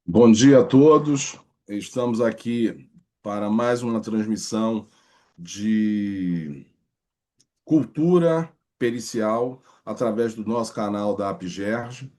Bom dia a todos. Estamos aqui para mais uma transmissão de cultura pericial através do nosso canal da Apgerge,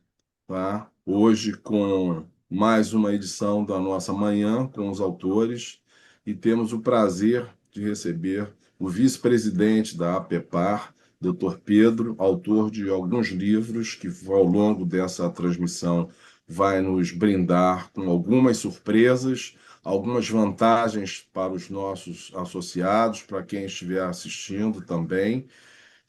tá? Hoje com mais uma edição da nossa manhã com os autores e temos o prazer de receber o vice-presidente da APEPAR, Dr. Pedro, autor de alguns livros que ao longo dessa transmissão vai nos brindar com algumas surpresas, algumas vantagens para os nossos associados, para quem estiver assistindo também.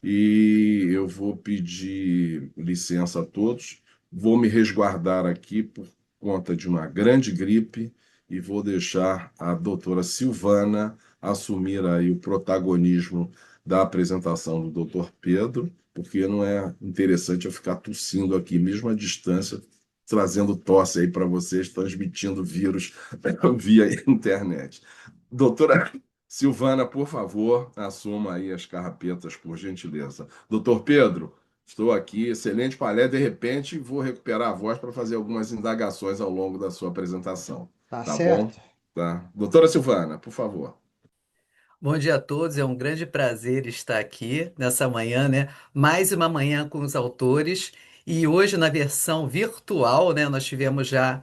E eu vou pedir licença a todos, vou me resguardar aqui por conta de uma grande gripe e vou deixar a doutora Silvana assumir aí o protagonismo da apresentação do doutor Pedro, porque não é interessante eu ficar tossindo aqui, mesmo à distância, trazendo tosse aí para vocês, transmitindo vírus via internet. Doutora Silvana, por favor, assuma aí as carrapetas, por gentileza. Doutor Pedro, estou aqui, excelente palestra. De repente, vou recuperar a voz para fazer algumas indagações ao longo da sua apresentação. Tá Tá bom? certo? Tá. Doutora Silvana, por favor. Bom dia a todos, é um grande prazer estar aqui nessa manhã, né? Mais uma manhã com os autores e hoje na versão virtual, né? Nós tivemos já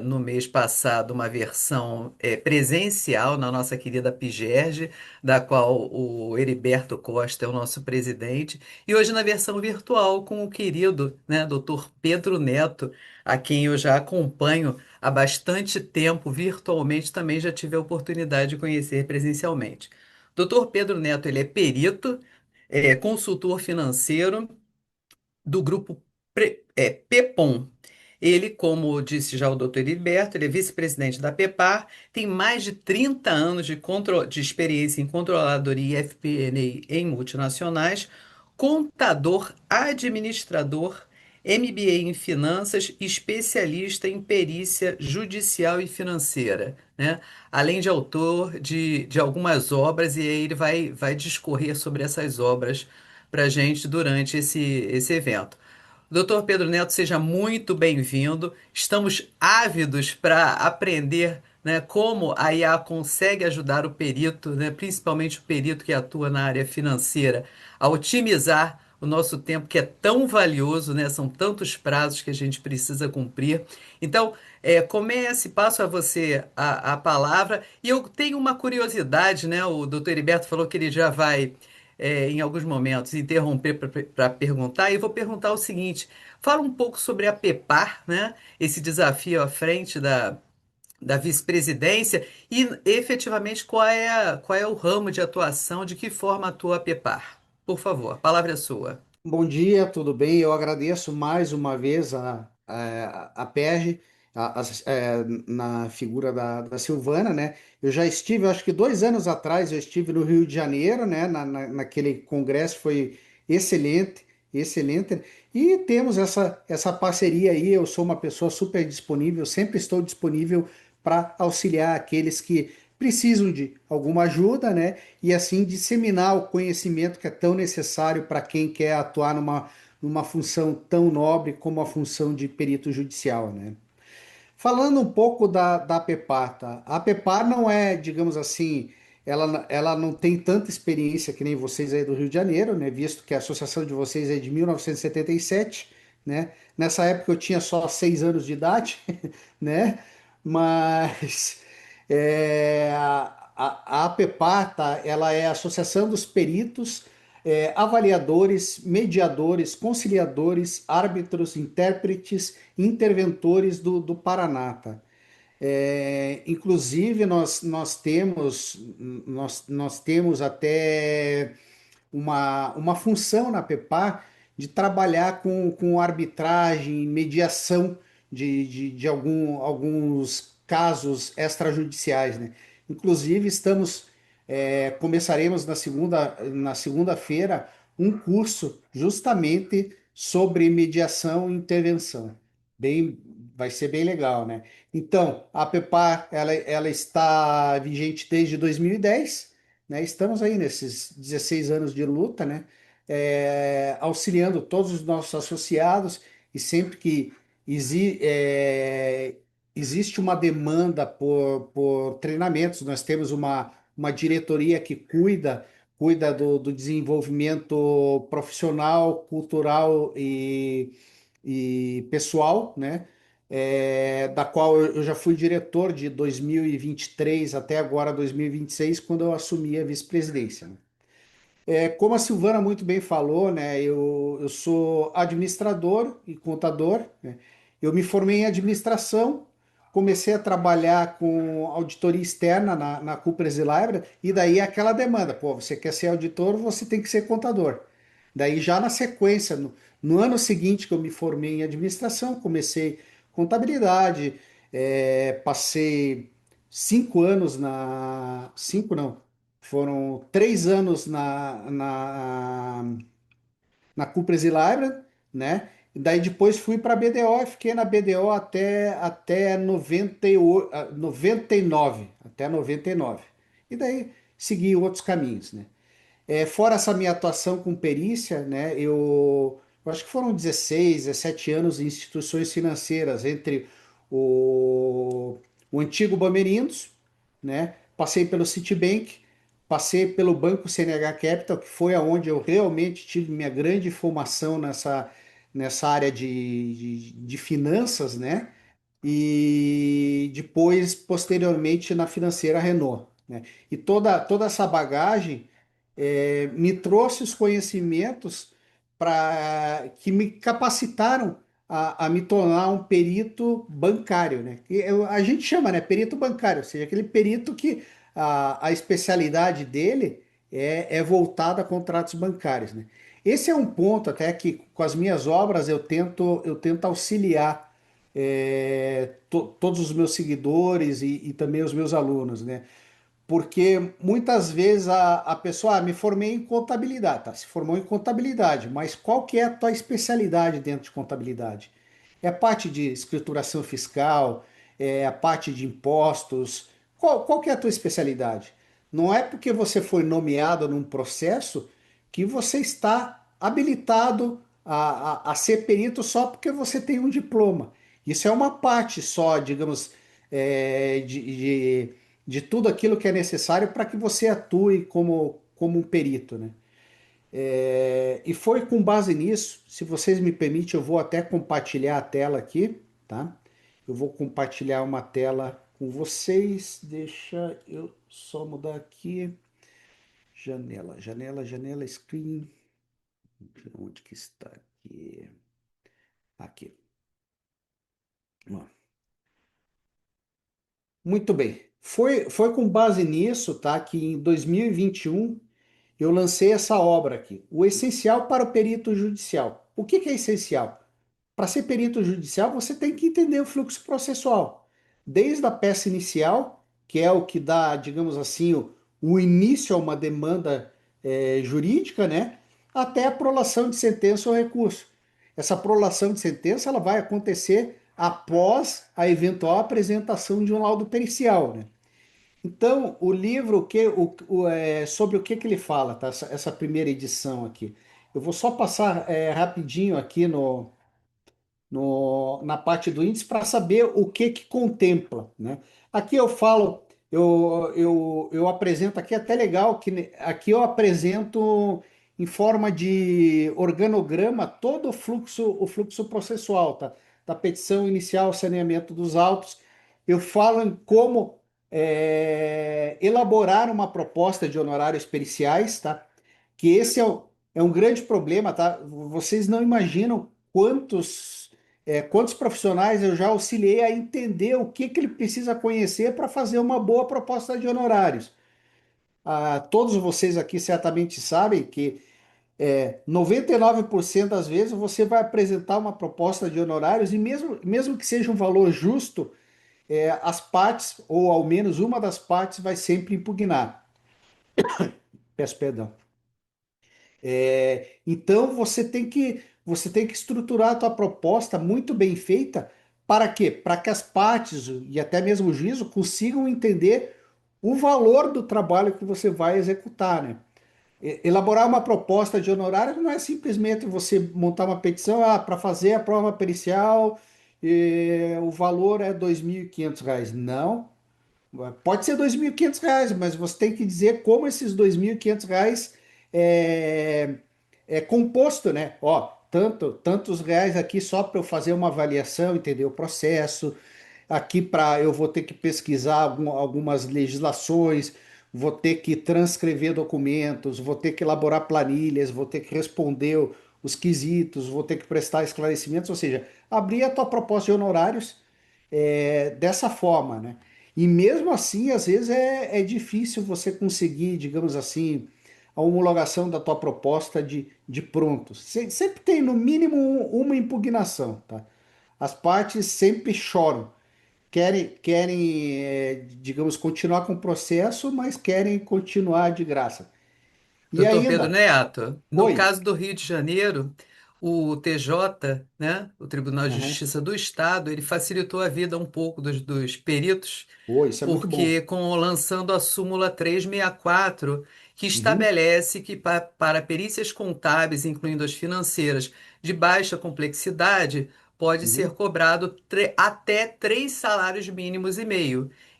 no mês passado uma versão presencial na nossa querida Pigerge, da qual o Heriberto Costa é o nosso presidente, e hoje na versão virtual com o querido, né, Dr. Pedro Neto, a quem eu já acompanho há bastante tempo, virtualmente também já tive a oportunidade de conhecer presencialmente. Dr. Pedro Neto, ele é perito, consultor financeiro do grupo PEPOM. Ele, como disse já o doutor Heriberto, ele é vice-presidente da PEPAR, tem mais de 30 anos de experiência em controladoria e FP&A em multinacionais, contador, administrador, MBA em finanças, especialista em perícia judicial e financeira, né? Além de autor de algumas obras, e aí ele vai discorrer sobre essas obras para a gente durante esse evento. Doutor Pedro Neto, seja muito bem-vindo. Estamos ávidos para aprender, né, como a IA consegue ajudar o perito, né, principalmente o perito que atua na área financeira, a otimizar o nosso tempo, que é tão valioso, né? São tantos prazos que a gente precisa cumprir. Então, comece, passo a você a palavra. E eu tenho uma curiosidade, né? O doutor Heriberto falou que ele já vai em alguns momentos, interromper para perguntar, e vou perguntar o seguinte: fala um pouco sobre a PEPAR, né? Esse desafio à frente da vice-presidência e efetivamente qual é o ramo de atuação, de que forma atua a PEPAR. Por favor, a palavra é sua. Bom dia, tudo bem? Eu agradeço mais uma vez a PERJ, na figura da Silvana, né? Eu já estive, eu acho que 2 anos atrás, eu estive no Rio de Janeiro, né? Naquele congresso, foi excelente, excelente. E temos essa parceria aí. Eu sou uma pessoa super disponível, sempre estou disponível para auxiliar aqueles que precisam de alguma ajuda, né? E assim disseminar o conhecimento que é tão necessário para quem quer atuar numa função tão nobre como a função de perito judicial, né? Falando um pouco da APEPAR, tá? A APEPAR não é, digamos assim, ela não tem tanta experiência que nem vocês aí do Rio de Janeiro, né? Visto que a associação de vocês é de 1977, né? Nessa época eu tinha só 6 anos de idade, né? Mas a APEPAR, tá? Ela é a Associação dos Peritos, avaliadores, mediadores, conciliadores, árbitros, intérpretes, interventores do Paraná, tá? Inclusive, nós temos até uma função na PEPAR de trabalhar com arbitragem, mediação de alguns casos extrajudiciais, né? Inclusive, começaremos na segunda-feira um curso justamente sobre mediação e intervenção. Bem, vai ser bem legal, né? Então, a PEPAR, ela está vigente desde 2010, né? Estamos aí nesses 16 anos de luta, né? Auxiliando todos os nossos associados e sempre que existe uma demanda por treinamentos. Nós temos uma diretoria que cuida do desenvolvimento profissional, cultural e pessoal, né? Da qual eu já fui diretor de 2023 até agora 2026, quando eu assumi a vice-presidência, né? Como a Silvana muito bem falou, né, eu sou administrador e contador, né? Eu me formei em administração, comecei a trabalhar com auditoria externa na Coopers e Lybrand, e daí é aquela demanda, pô, você quer ser auditor, você tem que ser contador. Daí já na sequência, no ano seguinte que eu me formei em administração, comecei contabilidade, passei 5 anos cinco não, foram 3 anos na Cupress e Lybrand, né? E daí depois fui para a BDO e fiquei na BDO até 98, 99, até 99. E daí segui outros caminhos, né? Fora essa minha atuação com perícia, né, eu acho que foram 16, 17 anos em instituições financeiras, entre o antigo Bamerindos, né, passei pelo Citibank, passei pelo Banco CNH Capital, que foi aonde eu realmente tive minha grande formação nessa área de finanças, né, e depois, posteriormente, na financeira Renault, né? E toda essa bagagem me trouxe os conhecimentos que me capacitaram a me tornar um perito bancário, né? A gente chama, né, perito bancário, ou seja, aquele perito que a especialidade dele é voltada a contratos bancários, né? Esse é um ponto até que com as minhas obras eu tento auxiliar todos os meus seguidores e também os meus alunos, né? Porque muitas vezes a pessoa, me formei em contabilidade, tá? Se formou em contabilidade, mas qual que é a tua especialidade dentro de contabilidade? É a parte de escrituração fiscal, é a parte de impostos? Qual que é a tua especialidade? Não é porque você foi nomeado num processo que você está habilitado a ser perito só porque você tem um diploma. Isso é uma parte só, digamos, de tudo aquilo que é necessário para que você atue como um perito, né? E foi com base nisso, se vocês me permitem, eu vou até compartilhar a tela aqui, tá? Eu vou compartilhar uma tela com vocês. Deixa eu só mudar aqui. Janela, janela, janela, screen. Onde que está aqui? Aqui. Ó. Muito bem. Foi com base nisso, tá? Que em 2021 eu lancei essa obra aqui, O Essencial para o Perito Judicial. O que que é essencial? Para ser perito judicial, você tem que entender o fluxo processual, desde a peça inicial, que é o que dá, digamos assim, o início a uma demanda jurídica, né, até a prolação de sentença ou recurso. Essa prolação de sentença ela vai acontecer após a eventual apresentação de um laudo pericial, né? Então, o livro sobre o que que ele fala, tá? Essa primeira edição aqui. Eu vou só passar rapidinho aqui na parte do índice para saber o que que contempla, né? Aqui eu falo, eu apresento aqui até legal que aqui eu apresento em forma de organograma todo o fluxo processual, tá? Da petição inicial, saneamento dos autos. Eu falo em como elaborar uma proposta de honorários periciais, tá? Que esse é um grande problema, tá? Vocês não imaginam quantos profissionais eu já auxiliei a entender o que que ele precisa conhecer para fazer uma boa proposta de honorários. Todos vocês aqui certamente sabem que 99% das vezes você vai apresentar uma proposta de honorários e mesmo que seja um valor justo, as partes, ou ao menos uma das partes, vai sempre impugnar. Peço perdão. Então você tem que estruturar a tua proposta muito bem feita para quê? Para que as partes e até mesmo o juízo consigam entender o valor do trabalho que você vai executar, né? Elaborar uma proposta de honorário não é simplesmente você montar uma petição para fazer a prova pericial o valor é R$ 2.500. Não, pode ser R$ 2.500, mas você tem que dizer como esses R$ 2.500 é, é composto, né? Ó, tantos reais aqui só para eu fazer uma avaliação, entender o processo. Aqui para eu vou ter que pesquisar algumas legislações, vou ter que transcrever documentos, vou ter que elaborar planilhas, vou ter que responder os quesitos, vou ter que prestar esclarecimentos, ou seja, abrir a tua proposta de honorários dessa forma, né? E mesmo assim, às vezes é difícil você conseguir, digamos assim, a homologação da tua proposta de pronto. Sempre tem no mínimo uma impugnação, tá? As partes sempre choram, querem, digamos, continuar com o processo, mas querem continuar de graça. E Doutor Pedro ainda, Neato, no oi, caso do Rio de Janeiro, o TJ, né, o Tribunal de aham, Justiça do Estado, ele facilitou a vida um pouco dos peritos, oi, isso é muito bom. porque lançando a súmula 364, que Uhum, estabelece que para perícias contábeis, incluindo as financeiras, de baixa complexidade, pode ser uhum. cobrado até 3,5 salários mínimos.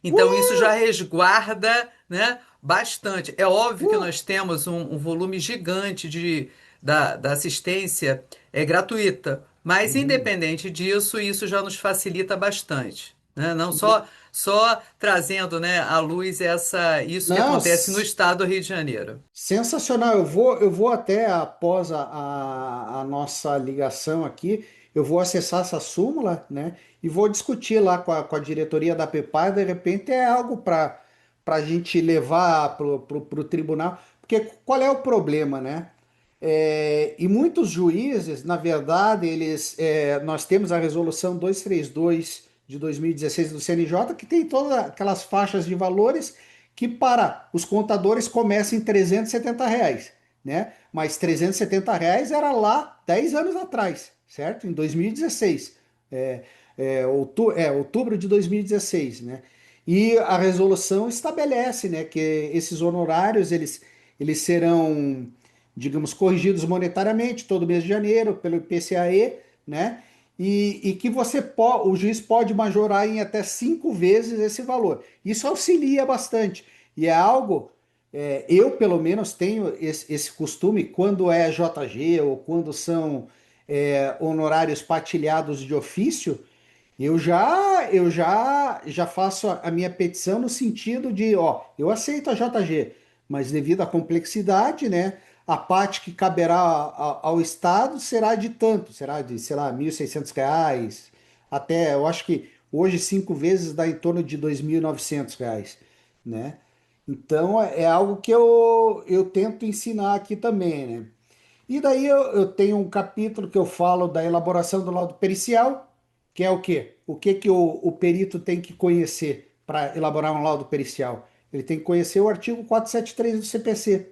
Então, isso já resguarda, né, bastante. É óbvio que Uh, nós temos um volume gigante da assistência gratuita, mas uhum. independente disso, isso já nos facilita bastante, né? Não N- só trazendo, né, à luz isso que Não, acontece no estado do Rio de Janeiro. sensacional. Eu vou até após a nossa ligação aqui, eu vou acessar essa súmula, né? E vou discutir lá com a diretoria da PEPAR. De repente é algo para a gente levar pro tribunal. Porque qual é o problema, né? E muitos juízes, na verdade, nós temos a resolução 232 de 2016 do CNJ, que tem todas aquelas faixas de valores que para os contadores começam em R$ 370, né? Mas R$ 370 era lá 10 anos atrás, certo? Em 2016, outubro de 2016, né? E a resolução estabelece, né, que esses honorários eles serão, digamos, corrigidos monetariamente todo mês de janeiro pelo IPCAE, né? E que o juiz pode majorar em até 5 vezes esse valor. Isso auxilia bastante. E é algo, eu pelo menos tenho esse costume, quando é JG ou quando são honorários partilhados de ofício, eu já faço a minha petição no sentido de, ó, eu aceito a JG, mas devido à complexidade, né, a parte que caberá ao Estado será de tanto, será de, sei lá, R$ 1.600, até, eu acho que hoje 5 vezes dá em torno de R$ 2.900, né? Então é algo que eu tento ensinar aqui também, né? E daí eu tenho um capítulo que eu falo da elaboração do laudo pericial, que é o quê? O que que o perito tem que conhecer para elaborar um laudo pericial? Ele tem que conhecer o artigo 473 do CPC,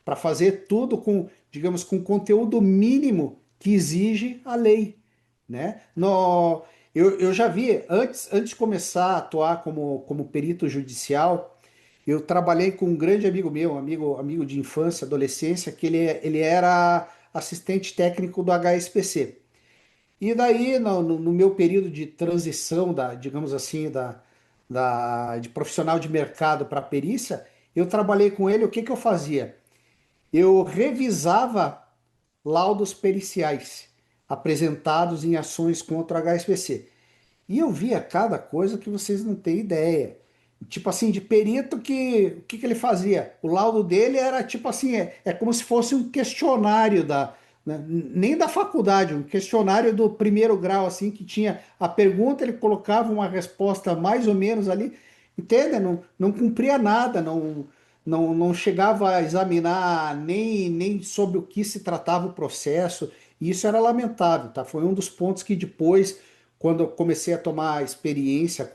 para fazer tudo com, digamos, com conteúdo mínimo que exige a lei, né? Eu já vi, antes de começar a atuar como perito judicial, eu trabalhei com um grande amigo meu, amigo de infância, adolescência, que ele era assistente técnico do HSPC. E daí, no meu período de transição, digamos assim, de profissional de mercado para perícia, eu trabalhei com ele. O que que eu fazia? Eu revisava laudos periciais apresentados em ações contra o HSBC. E eu via cada coisa que vocês não têm ideia. Tipo assim, de perito o que que ele fazia? O laudo dele era tipo assim, é como se fosse um questionário nem da faculdade, um questionário do primeiro grau, assim, que tinha a pergunta, ele colocava uma resposta mais ou menos ali, entende? Não cumpria nada, não chegava a examinar nem sobre o que se tratava o processo, e isso era lamentável, tá? Foi um dos pontos que depois, quando eu comecei a tomar experiência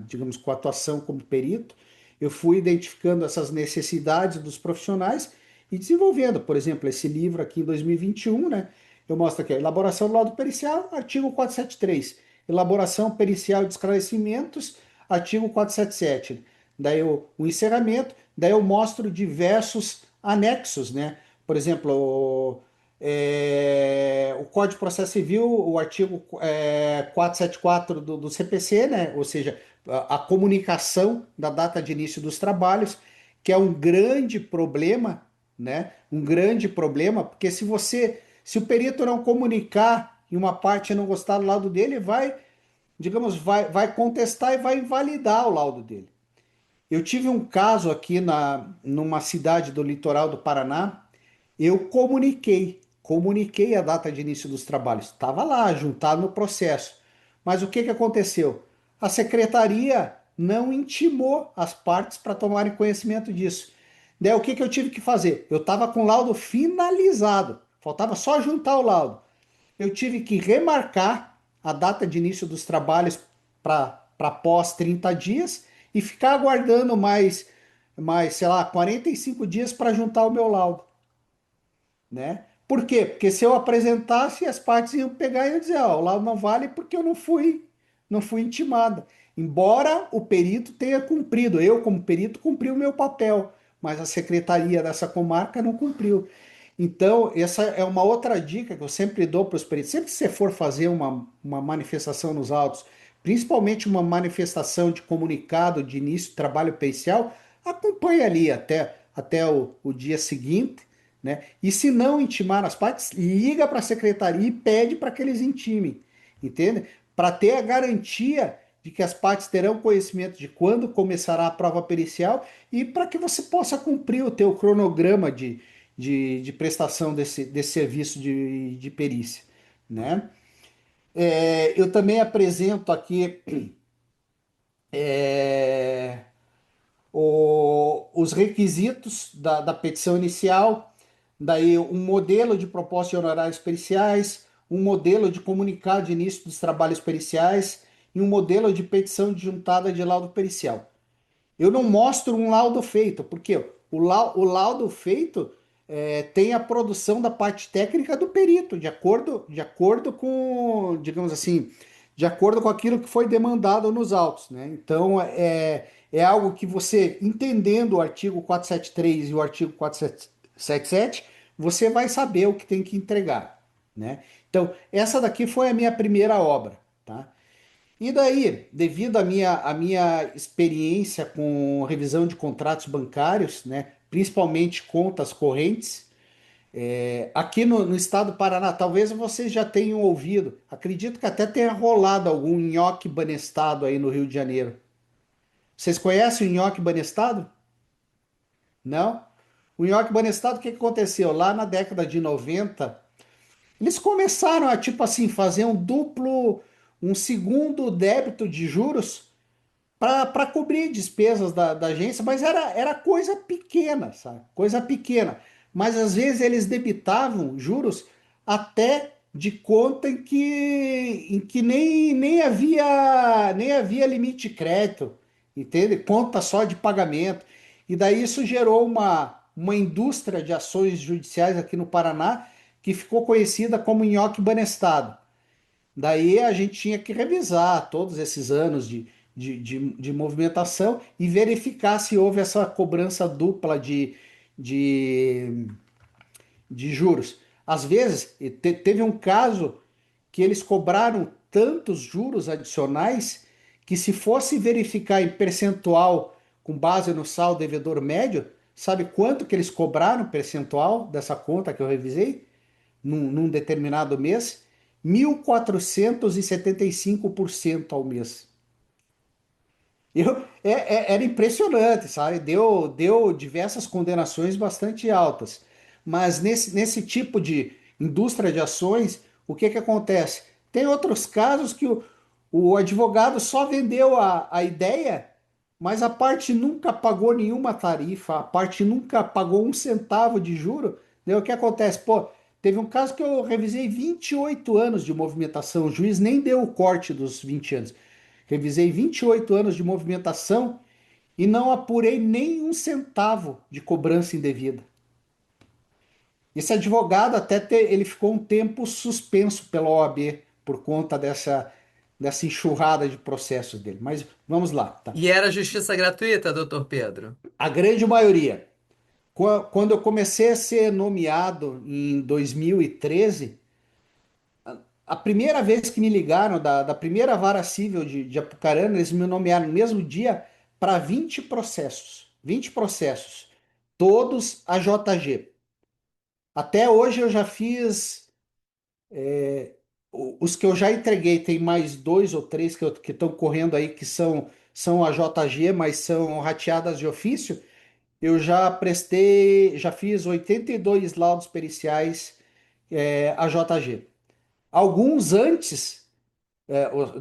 digamos, com a atuação como perito, eu fui identificando essas necessidades dos profissionais e desenvolvendo. Por exemplo, esse livro aqui em 2021, né? Eu mostro aqui, elaboração do laudo pericial, artigo 473. Elaboração pericial de esclarecimentos, artigo 477. Daí o encerramento, daí eu mostro diversos anexos, né? Por exemplo, o Código de Processo Civil, o artigo 474 do CPC, né? Ou seja, a comunicação da data de início dos trabalhos, que é um grande problema, né? Um grande problema, porque se o perito não comunicar e uma parte não gostar do laudo dele, digamos, vai contestar e vai invalidar o laudo dele. Eu tive um caso aqui numa cidade do litoral do Paraná. Eu comuniquei a data de início dos trabalhos. Estava lá, juntado no processo. Mas o que que aconteceu? A secretaria não intimou as partes para tomarem conhecimento disso. Daí o que que eu tive que fazer? Eu estava com o laudo finalizado, faltava só juntar o laudo. Eu tive que remarcar a data de início dos trabalhos para pós 30 dias e ficar aguardando sei lá, 45 dias para juntar o meu laudo, né? Por quê? Porque se eu apresentasse, as partes iam pegar e iam dizer, ó, o laudo não vale porque eu não fui intimada. Embora o perito tenha cumprido, eu como perito cumpri o meu papel, mas a secretaria dessa comarca não cumpriu. Então, essa é uma outra dica que eu sempre dou para os peritos. Sempre que você for fazer uma manifestação nos autos, principalmente uma manifestação de comunicado de início de trabalho pericial, acompanhe ali até o dia seguinte, né? E se não intimar as partes, liga para a secretaria e pede para que eles intimem, entende? Para ter a garantia de que as partes terão conhecimento de quando começará a prova pericial e para que você possa cumprir o teu cronograma de prestação desse serviço de perícia, né? Eu também apresento aqui é, os requisitos da petição inicial, daí um modelo de proposta de honorários periciais, um modelo de comunicado de início dos trabalhos periciais e um modelo de petição disjuntada de laudo pericial. Eu não mostro um laudo feito, porque o laudo feito tem a produção da parte técnica do perito, de acordo com, digamos assim, de acordo com aquilo que foi demandado nos autos, né? Então, é algo que você, entendendo o artigo 473 e o artigo 477, você vai saber o que tem que entregar, né? Então, essa daqui foi a minha primeira obra, tá? E daí, devido à minha experiência com revisão de contratos bancários, né, principalmente contas correntes, aqui no estado do Paraná, talvez vocês já tenham ouvido, acredito que até tenha rolado algum nhoque banestado aí no Rio de Janeiro. Vocês conhecem o nhoque banestado? Não? O nhoque banestado, o que que aconteceu? Lá na década de 90, eles começaram a, tipo assim, fazer um segundo débito de juros para cobrir despesas da agência, mas era coisa pequena, sabe? Coisa pequena. Mas às vezes eles debitavam juros até de conta em que nem havia limite de crédito, entende? Conta só de pagamento. E daí isso gerou uma indústria de ações judiciais aqui no Paraná que ficou conhecida como nhoque banestado. Daí a gente tinha que revisar todos esses anos de movimentação e verificar se houve essa cobrança dupla de, de juros. Às vezes, teve um caso que eles cobraram tantos juros adicionais que, se fosse verificar em percentual com base no saldo devedor médio, sabe quanto que eles cobraram percentual dessa conta que eu revisei? Num determinado mês, 1.475% ao mês. Era impressionante, sabe? Deu diversas condenações bastante altas. Mas nesse tipo de indústria de ações, o que que acontece? Tem outros casos que o advogado só vendeu a ideia, mas a parte nunca pagou nenhuma tarifa, a parte nunca pagou um centavo de juro. Daí o que acontece? Pô, teve um caso que eu revisei 28 anos de movimentação, o juiz nem deu o corte dos 20 anos. Revisei 28 anos de movimentação e não apurei nem um centavo de cobrança indevida. Esse advogado ele ficou um tempo suspenso pela OAB por conta dessa enxurrada de processos dele. Mas vamos lá, tá? E era justiça gratuita, doutor Pedro? A grande maioria. Quando eu comecei a ser nomeado em 2013, a primeira vez que me ligaram da primeira vara civil de Apucarana, eles me nomearam no mesmo dia para 20 processos. 20 processos, todos a JG. Até hoje eu já fiz os que eu já entreguei, tem mais dois ou três que estão correndo aí, que são a JG, mas são rateadas de ofício. Eu já prestei, já fiz 82 laudos periciais a JG. Alguns antes,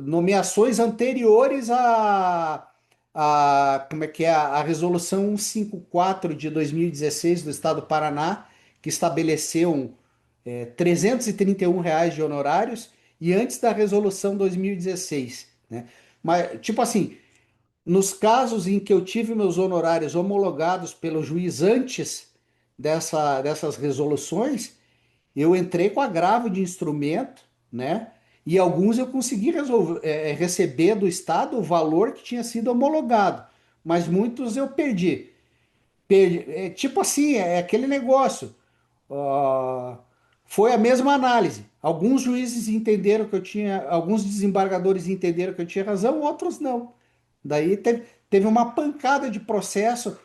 nomeações anteriores como é que é, a resolução 154 de 2016 do Estado do Paraná, que estabeleceu R$ 331 de honorários, e antes da resolução 2016, né? Mas, tipo assim, nos casos em que eu tive meus honorários homologados pelo juiz antes dessas resoluções, eu entrei com agravo de instrumento, né? E alguns eu consegui receber do Estado o valor que tinha sido homologado, mas muitos eu perdi. Tipo assim, é aquele negócio. Ó, foi a mesma análise. Alguns juízes entenderam que eu tinha, alguns desembargadores entenderam que eu tinha razão, outros não. Daí teve uma pancada de processo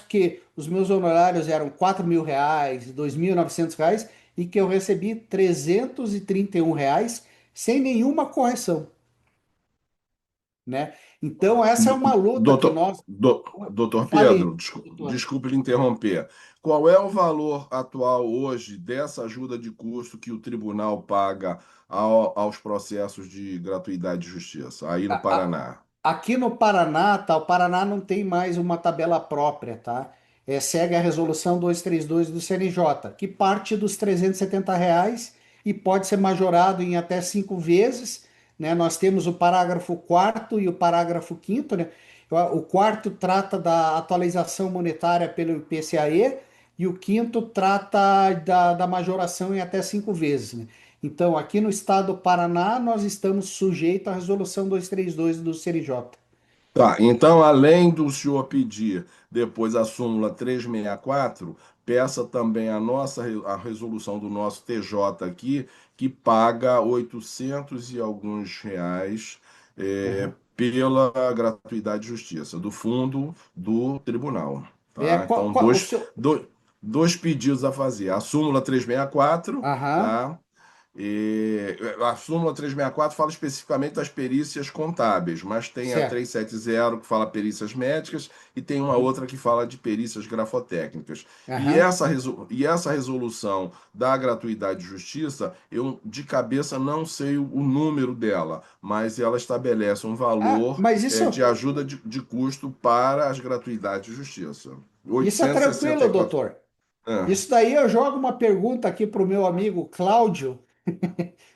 que os meus honorários eram R$ 4.000, R$ 2.900, e que eu recebi R$ 331 sem nenhuma correção, né? Então essa é uma luta que Doutor, nós... doutor Falei, Pedro, doutor. desculpe lhe interromper. Qual é o valor atual hoje dessa ajuda de custo que o tribunal paga aos processos de gratuidade de justiça aí no A- a- Paraná? Aqui no Paraná, tá? O Paraná não tem mais uma tabela própria, tá? Segue a resolução 232 do CNJ, que parte dos R$ 370 e pode ser majorado em até 5 vezes, né? Nós temos o parágrafo quarto e o parágrafo quinto, né? O quarto trata da atualização monetária pelo IPCAE e o quinto trata da majoração em até 5 vezes, né? Então, aqui no estado do Paraná, nós estamos sujeitos à resolução 232 do CNJ. Tá, então, além do senhor pedir depois a súmula 364, peça também a resolução do nosso TJ aqui, que paga 800 e alguns reais Aham. pela gratuidade de justiça, do fundo do tribunal. Tá? Então, O seu... dois pedidos a fazer. A súmula 364, Aham, tá? E a súmula 364 fala especificamente das perícias contábeis, mas tem a certo. 370 que fala perícias médicas e tem uma Uhum. outra que fala de perícias grafotécnicas. Aham. E essa resolução da gratuidade de justiça, eu de cabeça não sei o número dela, mas ela estabelece um Ah, valor mas de ajuda de custo para as gratuidades de justiça. isso é tranquilo, 864. doutor. Ah, Isso daí eu jogo uma pergunta aqui para o meu amigo Cláudio,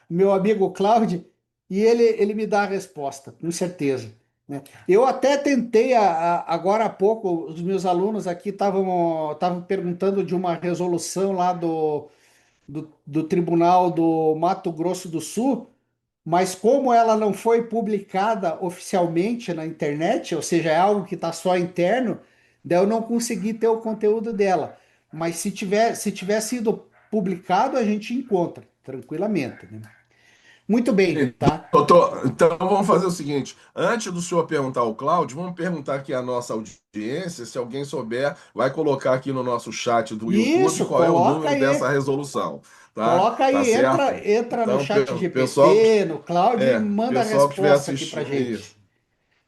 meu amigo Cláudio, e ele me dá a resposta, com certeza, né? Eu até tentei, agora há pouco, os meus alunos aqui estavam perguntando de uma resolução lá do Tribunal do Mato Grosso do Sul, mas como ela não foi publicada oficialmente na internet, ou seja, é algo que está só interno, daí eu não consegui ter o conteúdo dela. Mas se tiver sido publicado, a gente encontra tranquilamente, né? Muito bem, tá? doutor, então vamos fazer o seguinte: antes do senhor perguntar ao Cláudio, vamos perguntar aqui à nossa audiência, se alguém souber, vai colocar aqui no nosso chat do YouTube Isso, qual é o coloca número dessa aí. resolução, tá? Coloca Tá aí, certo? entra no Então, chat pessoal, GPT, no Cloud e manda a pessoal que estiver resposta aqui pra assistindo, gente, isso,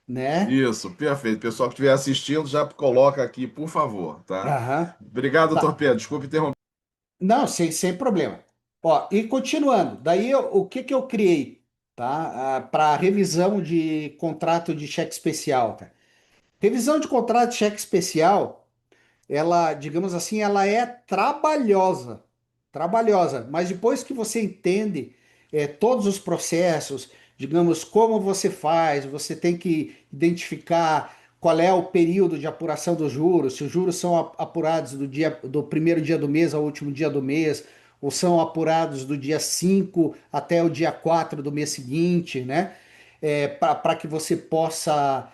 né? isso, perfeito. Pessoal que estiver assistindo, já coloca aqui, por favor, tá? Aham. Obrigado, doutor Tá. Pedro. Desculpe interromper. Não, sem problema. Ó, e continuando, daí o que que eu criei, tá? Para revisão de contrato de cheque especial, cara. Revisão de contrato de cheque especial, ela, digamos assim, ela é trabalhosa, mas depois que você entende todos os processos, digamos, como você faz, você tem que identificar qual é o período de apuração dos juros, se os juros são apurados do primeiro dia do mês ao último dia do mês, ou são apurados do dia 5 até o dia 4 do mês seguinte, né? Para que você possa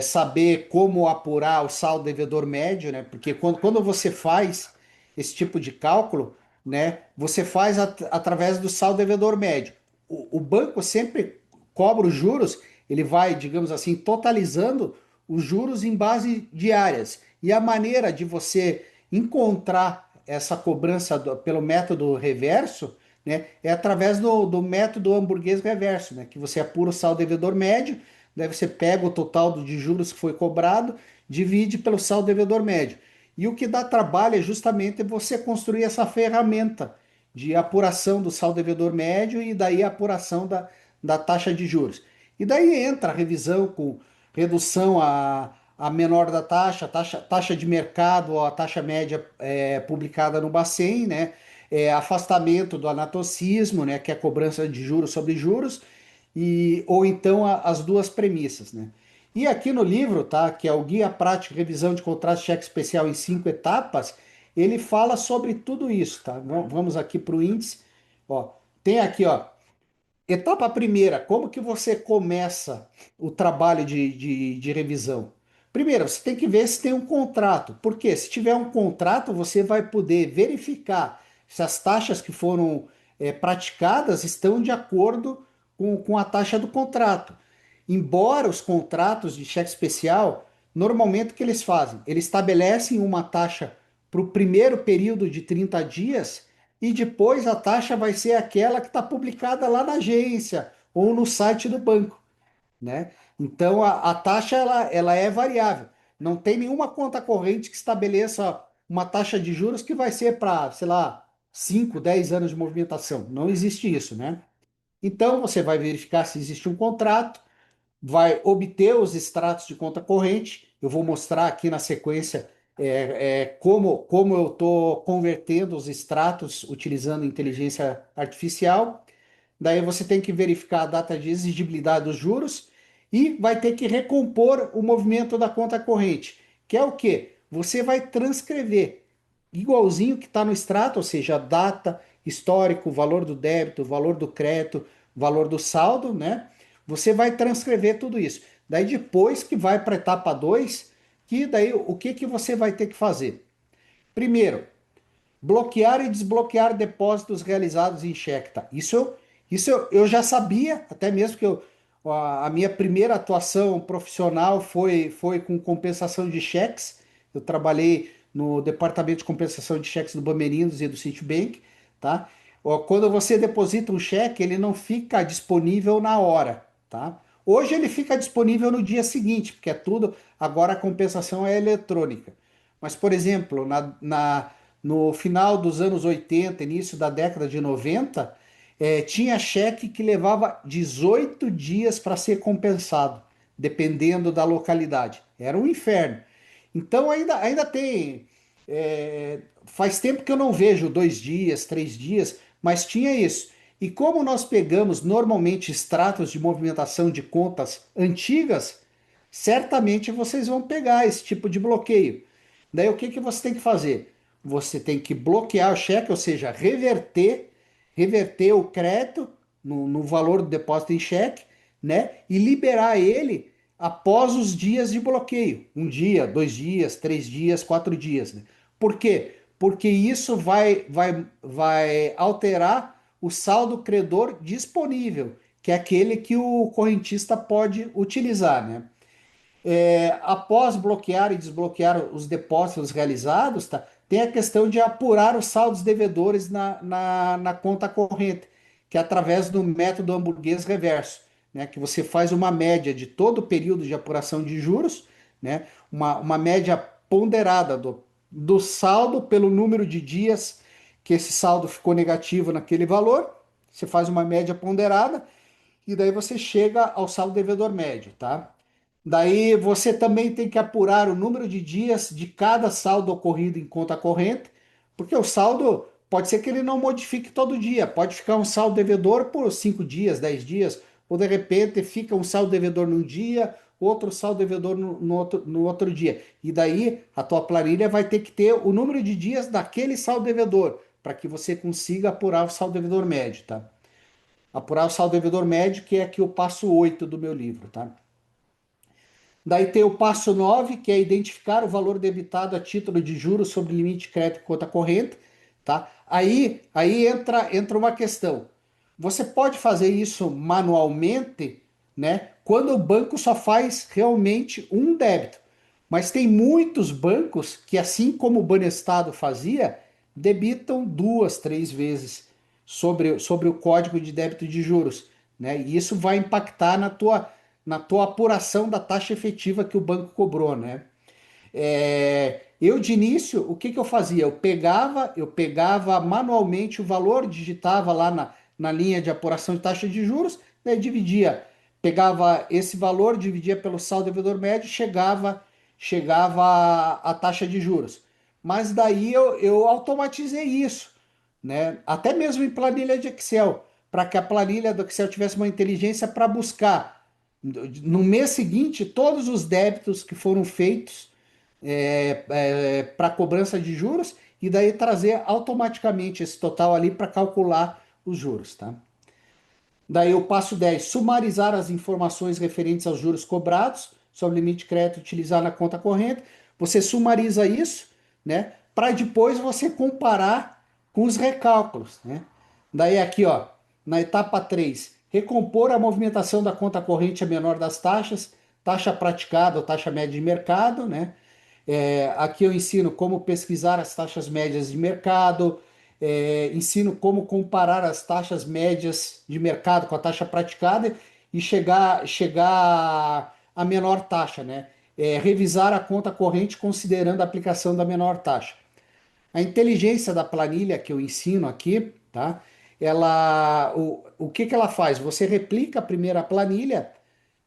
saber como apurar o saldo devedor médio, né? Porque quando você faz esse tipo de cálculo, né, você faz através do saldo devedor médio. O banco sempre cobra os juros, ele vai, digamos assim, totalizando os juros em base diárias. E a maneira de você encontrar essa cobrança pelo método reverso, né, é através do método hamburguês reverso, né, que você apura o saldo devedor médio. Daí você pega o total de juros que foi cobrado, divide pelo saldo devedor médio. E o que dá trabalho é justamente você construir essa ferramenta de apuração do saldo devedor médio e daí a apuração da taxa de juros. E daí entra a revisão com redução a menor da taxa de mercado ou a taxa média publicada no Bacen, né? Afastamento do anatocismo, né? Que é a cobrança de juros sobre juros, ou então as duas premissas, né? E aqui no livro, tá, que é o Guia Prático de Revisão de Contrato de Cheque Especial em 5 etapas, ele fala sobre tudo isso, tá? Vamos aqui para o índice, ó, tem aqui, ó, etapa primeira, como que você começa o trabalho de revisão? Primeiro, você tem que ver se tem um contrato. Por quê? Se tiver um contrato, você vai poder verificar se as taxas que foram praticadas estão de acordo com a taxa do contrato. Embora os contratos de cheque especial, normalmente o que eles fazem? Eles estabelecem uma taxa para o primeiro período de 30 dias e depois a taxa vai ser aquela que está publicada lá na agência ou no site do banco, né? Então a taxa ela é variável. Não tem nenhuma conta corrente que estabeleça uma taxa de juros que vai ser para, sei lá, 5, 10 anos de movimentação. Não existe isso, né? Então você vai verificar se existe um contrato, vai obter os extratos de conta corrente. Eu vou mostrar aqui na sequência como eu estou convertendo os extratos utilizando inteligência artificial. Daí você tem que verificar a data de exigibilidade dos juros e vai ter que recompor o movimento da conta corrente, que é o quê? Você vai transcrever igualzinho que está no extrato, ou seja, a data, histórico, valor do débito, valor do crédito, valor do saldo, né? Você vai transcrever tudo isso. Daí depois que vai para a etapa 2, que daí o que, que você vai ter que fazer? Primeiro, bloquear e desbloquear depósitos realizados em cheque. Tá? Isso eu já sabia, até mesmo que a minha primeira atuação profissional foi com compensação de cheques. Eu trabalhei no departamento de compensação de cheques do Bamerinos e do Citibank, tá? Quando você deposita um cheque, ele não fica disponível na hora, tá? Hoje ele fica disponível no dia seguinte, porque é tudo, agora a compensação é eletrônica. Mas, por exemplo, no final dos anos 80, início da década de 90, tinha cheque que levava 18 dias para ser compensado, dependendo da localidade. Era um inferno. Então ainda tem. Faz tempo que eu não vejo 2 dias, 3 dias, mas tinha isso. E como nós pegamos normalmente extratos de movimentação de contas antigas, certamente vocês vão pegar esse tipo de bloqueio. Daí o que, que você tem que fazer? Você tem que bloquear o cheque, ou seja, reverter o crédito no valor do depósito em cheque, né? E liberar ele após os dias de bloqueio. 1 dia, 2 dias, 3 dias, 4 dias. Né? Por quê? Porque isso vai alterar o saldo credor disponível, que é aquele que o correntista pode utilizar, né? Após bloquear e desbloquear os depósitos realizados, tá, tem a questão de apurar os saldos devedores na conta corrente, que é através do método hamburguês reverso, né, que você faz uma média de todo o período de apuração de juros, né, uma média ponderada do saldo pelo número de dias que esse saldo ficou negativo naquele valor, você faz uma média ponderada e daí você chega ao saldo devedor médio, tá? Daí você também tem que apurar o número de dias de cada saldo ocorrido em conta corrente, porque o saldo pode ser que ele não modifique todo dia, pode ficar um saldo devedor por 5 dias, 10 dias, ou de repente fica um saldo devedor num dia, outro saldo devedor no outro dia. E daí a tua planilha vai ter que ter o número de dias daquele saldo devedor, para que você consiga apurar o saldo devedor médio, tá? Apurar o saldo devedor médio, que é aqui o passo 8 do meu livro, tá? Daí tem o passo 9, que é identificar o valor debitado a título de juros sobre limite de crédito e conta corrente, tá? Aí entra uma questão. Você pode fazer isso manualmente, né? Quando o banco só faz realmente um débito. Mas tem muitos bancos que, assim como o Banestado fazia, debitam duas, três vezes sobre o código de débito de juros, né? E isso vai impactar na tua apuração da taxa efetiva que o banco cobrou, né? Eu de início, o que que eu fazia? Eu pegava manualmente o valor, digitava lá na linha de apuração de taxa de juros, daí dividia, pegava esse valor, dividia pelo saldo devedor médio, chegava a taxa de juros. Mas daí eu automatizei isso, né? Até mesmo em planilha de Excel, para que a planilha do Excel tivesse uma inteligência para buscar no mês seguinte todos os débitos que foram feitos para cobrança de juros e daí trazer automaticamente esse total ali para calcular os juros, tá? Daí o passo 10, sumarizar as informações referentes aos juros cobrados sobre o limite de crédito utilizado na conta corrente. Você sumariza isso, né? Para depois você comparar com os recálculos, né? Daí aqui, ó, na etapa 3, recompor a movimentação da conta corrente a menor das taxas, taxa praticada ou taxa média de mercado, né? Aqui eu ensino como pesquisar as taxas médias de mercado, ensino como comparar as taxas médias de mercado com a taxa praticada e chegar à menor taxa, né? Revisar a conta corrente considerando a aplicação da menor taxa. A inteligência da planilha que eu ensino aqui, tá? O que que ela faz? Você replica a primeira planilha,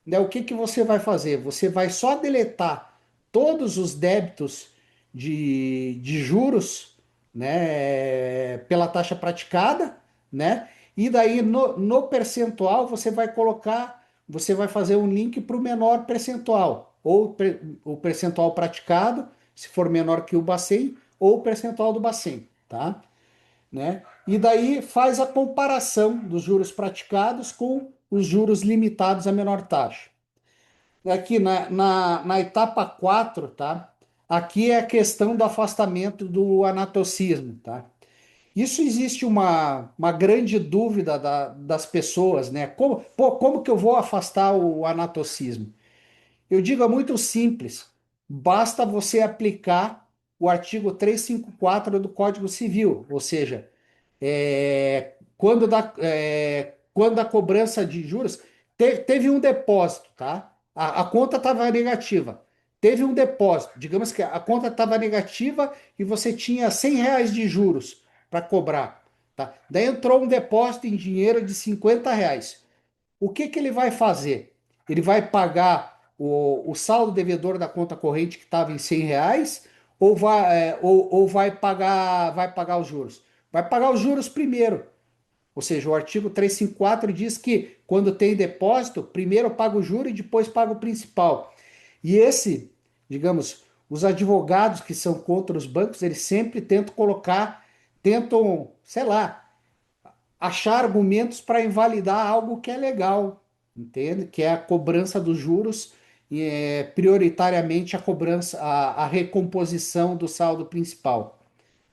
né, o que que você vai fazer? Você vai só deletar todos os débitos de juros, né, pela taxa praticada, né? E daí no percentual você vai fazer um link para o menor percentual, ou o percentual praticado, se for menor que o Bacen, ou o percentual do Bacen, tá? Né? E daí faz a comparação dos juros praticados com os juros limitados à menor taxa. Aqui na etapa 4, tá? Aqui é a questão do afastamento do anatocismo, tá? Isso existe uma grande dúvida das pessoas, né? Como que eu vou afastar o anatocismo? Eu digo, é muito simples. Basta você aplicar o artigo 354 do Código Civil, ou seja, quando a cobrança de juros teve um depósito, tá? A conta estava negativa. Teve um depósito, digamos que a conta estava negativa e você tinha R$ 100 de juros para cobrar, tá? Daí entrou um depósito em dinheiro de R$ 50. O que que ele vai fazer? Ele vai pagar o saldo devedor da conta corrente que estava em R$ 100 ou vai pagar os juros? Vai pagar os juros primeiro. Ou seja, o artigo 354 diz que quando tem depósito, primeiro paga o juro e depois paga o principal. E digamos, os advogados que são contra os bancos, eles sempre tentam, sei lá, achar argumentos para invalidar algo que é legal, entende? Que é a cobrança dos juros e prioritariamente a cobrança, a recomposição do saldo principal,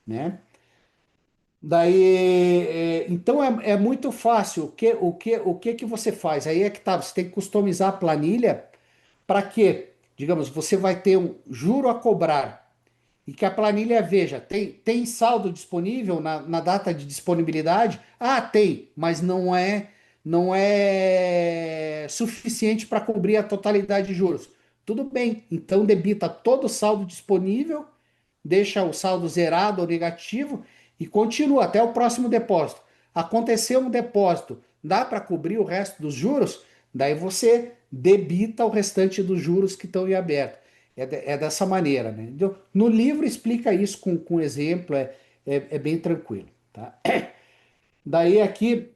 né? Daí, então é muito fácil. O que que você faz? Aí é que tá, você tem que customizar a planilha para que, digamos, você vai ter um juro a cobrar e que a planilha veja, tem saldo disponível na data de disponibilidade? Ah, tem, mas não é suficiente para cobrir a totalidade de juros. Tudo bem, então debita todo o saldo disponível, deixa o saldo zerado ou negativo e continua até o próximo depósito. Aconteceu um depósito, dá para cobrir o resto dos juros? Daí você debita o restante dos juros que estão em aberto. É dessa maneira, né? Então, no livro explica isso com exemplo, é bem tranquilo, tá? Daí aqui,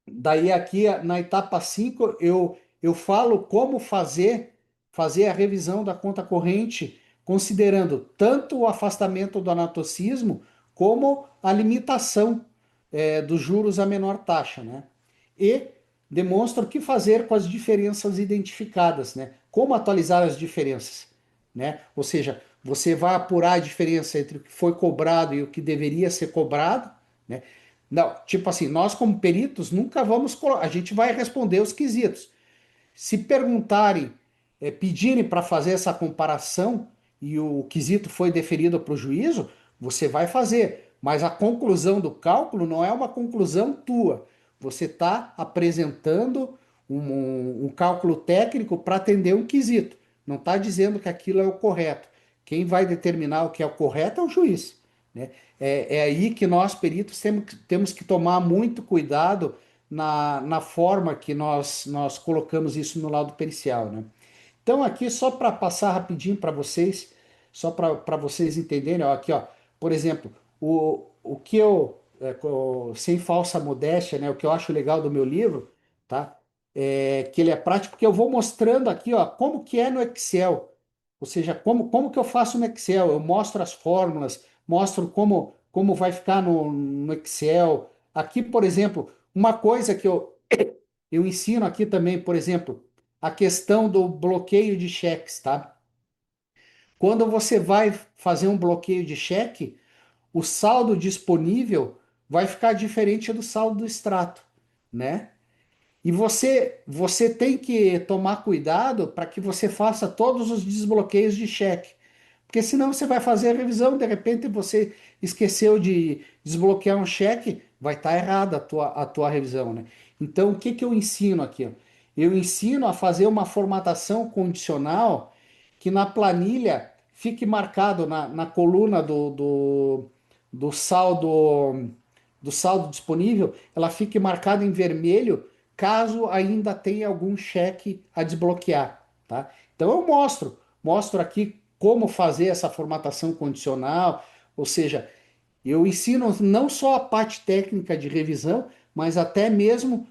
daí aqui na etapa 5 eu falo como fazer a revisão da conta corrente, considerando tanto o afastamento do anatocismo como a limitação dos juros a menor taxa, né? E demonstra o que fazer com as diferenças identificadas, né? Como atualizar as diferenças, né? Ou seja, você vai apurar a diferença entre o que foi cobrado e o que deveria ser cobrado, né? Não, tipo assim, nós como peritos nunca vamos, a gente vai responder os quesitos. Se perguntarem, pedirem para fazer essa comparação e o quesito foi deferido para o juízo, você vai fazer. Mas a conclusão do cálculo não é uma conclusão tua. Você está apresentando um cálculo técnico para atender um quesito. Não está dizendo que aquilo é o correto. Quem vai determinar o que é o correto é o juiz, né? É aí que nós, peritos, temos que tomar muito cuidado na forma que nós colocamos isso no laudo pericial, né? Então, aqui, só para passar rapidinho para vocês, só para vocês entenderem, ó, aqui, ó, por exemplo, o que eu, sem falsa modéstia, né, o que eu acho legal do meu livro, tá? É que ele é prático, porque eu vou mostrando aqui, ó, como que é no Excel, ou seja, como que eu faço no Excel, eu mostro as fórmulas, mostro como vai ficar no Excel. Aqui, por exemplo, uma coisa que eu ensino aqui também, por exemplo, a questão do bloqueio de cheques, tá? Quando você vai fazer um bloqueio de cheque, o saldo disponível vai ficar diferente do saldo do extrato, né? E você tem que tomar cuidado para que você faça todos os desbloqueios de cheque. Porque senão você vai fazer a revisão, de repente você esqueceu de desbloquear um cheque, vai estar errada a tua revisão, né? Então, o que que eu ensino aqui, ó? Eu ensino a fazer uma formatação condicional que na planilha fique marcado na coluna do saldo disponível, ela fique marcada em vermelho caso ainda tenha algum cheque a desbloquear, tá? Então eu mostro aqui como fazer essa formatação condicional, ou seja, eu ensino não só a parte técnica de revisão, mas até mesmo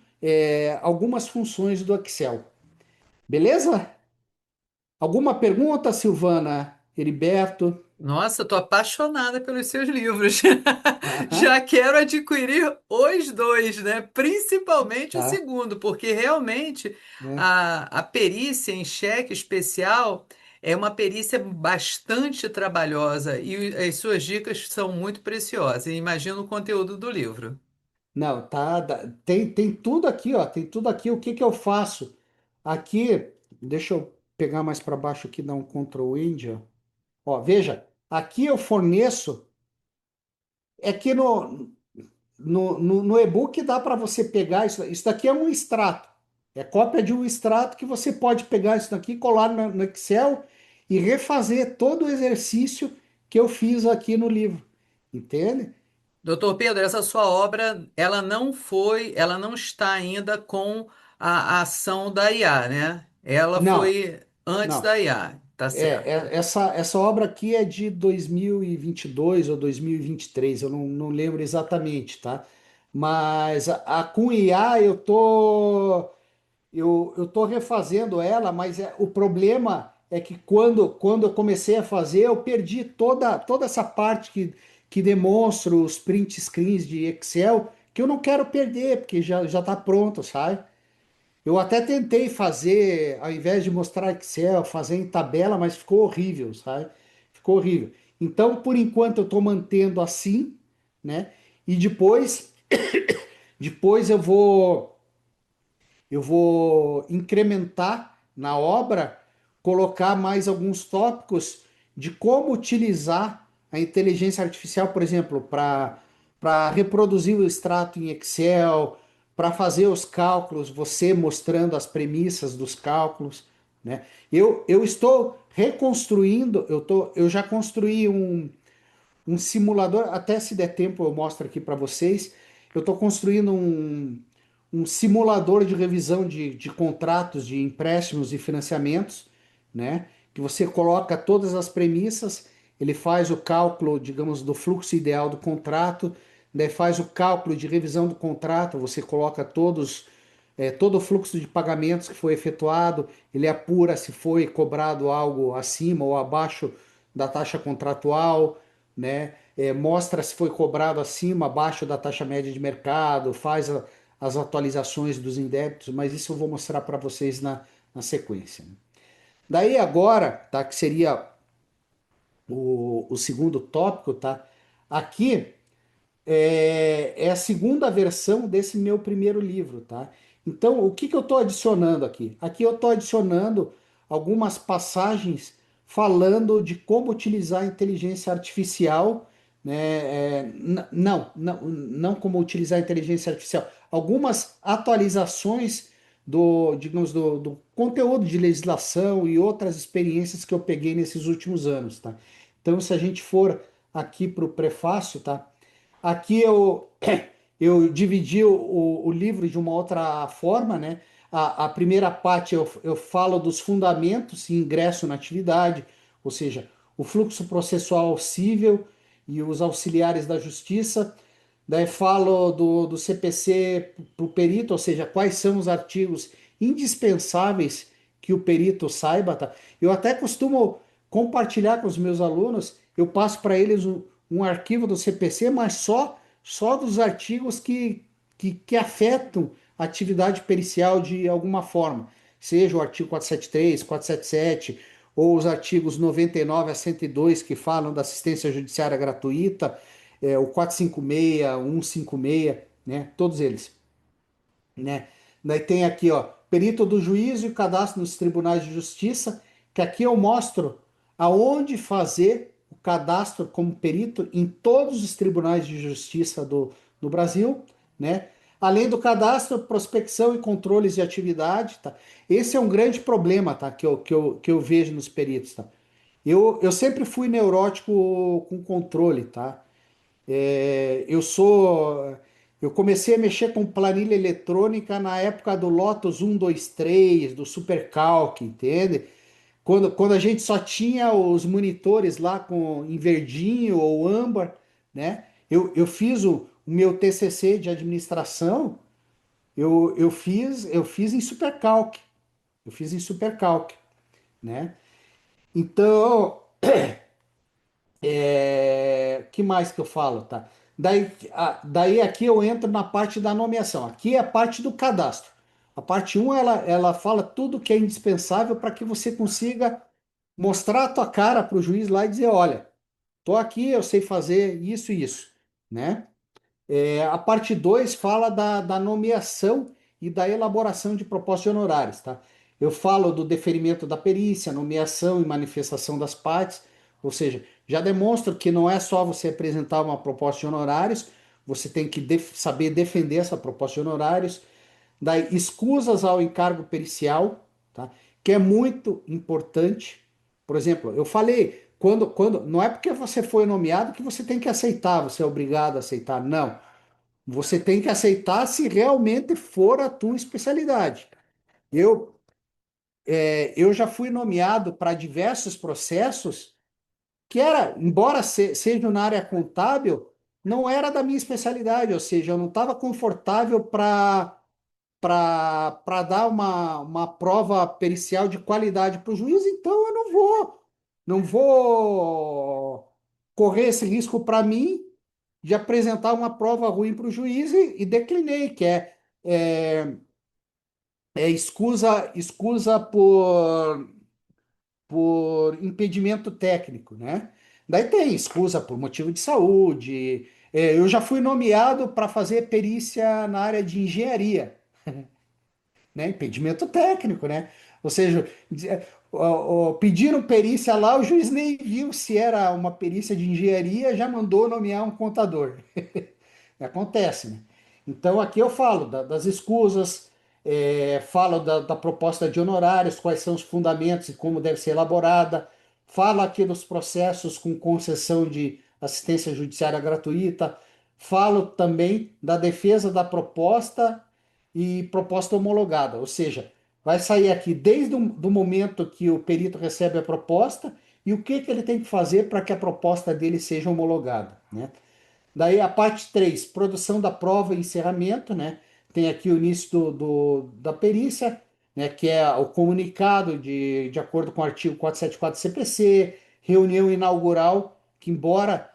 algumas funções do Excel. Beleza? Alguma pergunta, Silvana, Heriberto? Nossa, eu tô apaixonada pelos seus livros. Aham, Já quero adquirir os dois, né? Principalmente o tá, segundo, porque realmente né? a perícia em cheque especial é uma perícia bastante trabalhosa e as suas dicas são muito preciosas. E imagino o conteúdo do livro. Não, tá, tem tudo aqui, ó, tem tudo aqui. O que que eu faço? Aqui, deixa eu pegar mais para baixo aqui, dar um Ctrl End, ó. Ó, veja, aqui eu forneço, é que no e-book dá para você pegar isso daqui é um extrato. É cópia de um extrato que você pode pegar isso daqui, colar no Excel e refazer todo o exercício que eu fiz aqui no livro. Entende? Doutor Pedro, essa sua obra, ela não está ainda com a ação da IA, né? Ela Não, foi antes não. da IA, tá certo? Essa obra aqui é de 2022 ou 2023, eu não lembro exatamente, tá? Mas com IA eu tô refazendo ela, mas o problema é que quando eu comecei a fazer, eu perdi toda essa parte que demonstra os print screens de Excel, que eu não quero perder, porque já está pronto, sabe? Eu até tentei fazer, ao invés de mostrar Excel, fazer em tabela, mas ficou horrível, sabe? Ficou horrível. Então, por enquanto, eu estou mantendo assim, né? E depois eu vou incrementar na obra, colocar mais alguns tópicos de como utilizar a inteligência artificial, por exemplo, para reproduzir o extrato em Excel, para fazer os cálculos, você mostrando as premissas dos cálculos, né? Eu estou reconstruindo, eu já construí um simulador, até se der tempo eu mostro aqui para vocês. Eu estou construindo um simulador de revisão de contratos, de empréstimos e financiamentos, né? Que você coloca todas as premissas, ele faz o cálculo, digamos, do fluxo ideal do contrato, daí faz o cálculo de revisão do contrato, você coloca todo o fluxo de pagamentos que foi efetuado, ele apura se foi cobrado algo acima ou abaixo da taxa contratual, né? Mostra se foi cobrado acima, abaixo da taxa média de mercado, faz as atualizações dos indébitos, mas isso eu vou mostrar para vocês na sequência. Daí agora, tá, que seria o segundo tópico, tá? Aqui é a segunda versão desse meu primeiro livro, tá? Então, o que que eu estou adicionando aqui? Aqui eu estou adicionando algumas passagens falando de como utilizar a inteligência artificial, né? Não como utilizar a inteligência artificial. Algumas atualizações do, digamos, do conteúdo de legislação e outras experiências que eu peguei nesses últimos anos, tá? Então, se a gente for aqui para o prefácio, tá? Aqui eu dividi o livro de uma outra forma, né? A primeira parte eu falo dos fundamentos e ingresso na atividade, ou seja, o fluxo processual civil e os auxiliares da justiça. Daí falo do CPC para o perito, ou seja, quais são os artigos indispensáveis que o perito saiba, tá? Eu até costumo compartilhar com os meus alunos, eu passo para eles um arquivo do CPC, mas só dos artigos que afetam a atividade pericial de alguma forma, seja o artigo 473, 477, ou os artigos 99 a 102 que falam da assistência judiciária gratuita, o 456, 156, né? Todos eles, né? Daí tem aqui, ó, perito do juízo e cadastro nos tribunais de justiça, que aqui eu mostro aonde fazer o cadastro como perito em todos os tribunais de justiça do Brasil, né? Além do cadastro, prospecção e controles de atividade, tá? Esse é um grande problema, tá? Que eu vejo nos peritos, tá? Eu sempre fui neurótico com controle, tá? Eu comecei a mexer com planilha eletrônica na época do Lotus 123, do SuperCalc, entende? Quando a gente só tinha os monitores lá em verdinho ou âmbar, né? Eu fiz o meu TCC de administração, eu fiz em SuperCalc, eu fiz em SuperCalc, né? Então, que mais que eu falo, tá? Daí aqui eu entro na parte da nomeação. Aqui é a parte do cadastro. A parte um ela fala tudo que é indispensável para que você consiga mostrar a tua cara para o juiz lá e dizer, olha, tô aqui, eu sei fazer isso e isso, né? A parte 2 fala da nomeação e da elaboração de propostas de honorários, tá? Eu falo do deferimento da perícia, nomeação e manifestação das partes, ou seja, já demonstro que não é só você apresentar uma proposta de honorários, você tem que saber defender essa proposta de honorários, daí escusas ao encargo pericial, tá? Que é muito importante. Por exemplo, eu falei, quando não é porque você foi nomeado que você tem que aceitar, você é obrigado a aceitar, não. Você tem que aceitar se realmente for a tua especialidade. Eu, eu já fui nomeado para diversos processos que era, embora seja na área contábil, não era da minha especialidade, ou seja, eu não estava confortável para dar uma prova pericial de qualidade para o juiz, então eu não vou correr esse risco para mim de apresentar uma prova ruim para o juiz e declinei, que é escusa por impedimento técnico, né? Daí tem escusa por motivo de saúde. Eu já fui nomeado para fazer perícia na área de engenharia, né? Impedimento técnico, né? Ou seja, pediram perícia lá, o juiz nem viu se era uma perícia de engenharia, já mandou nomear um contador. Acontece, né? Então aqui eu falo das escusas, falo da proposta de honorários, quais são os fundamentos e como deve ser elaborada, falo aqui dos processos com concessão de assistência judiciária gratuita, falo também da defesa da proposta e proposta homologada, ou seja, vai sair aqui desde o do momento que o perito recebe a proposta e o que ele tem que fazer para que a proposta dele seja homologada, né? Daí a parte 3, produção da prova e encerramento, né? Tem aqui o início da perícia, né? Que é o comunicado de acordo com o artigo 474 CPC, reunião inaugural, que embora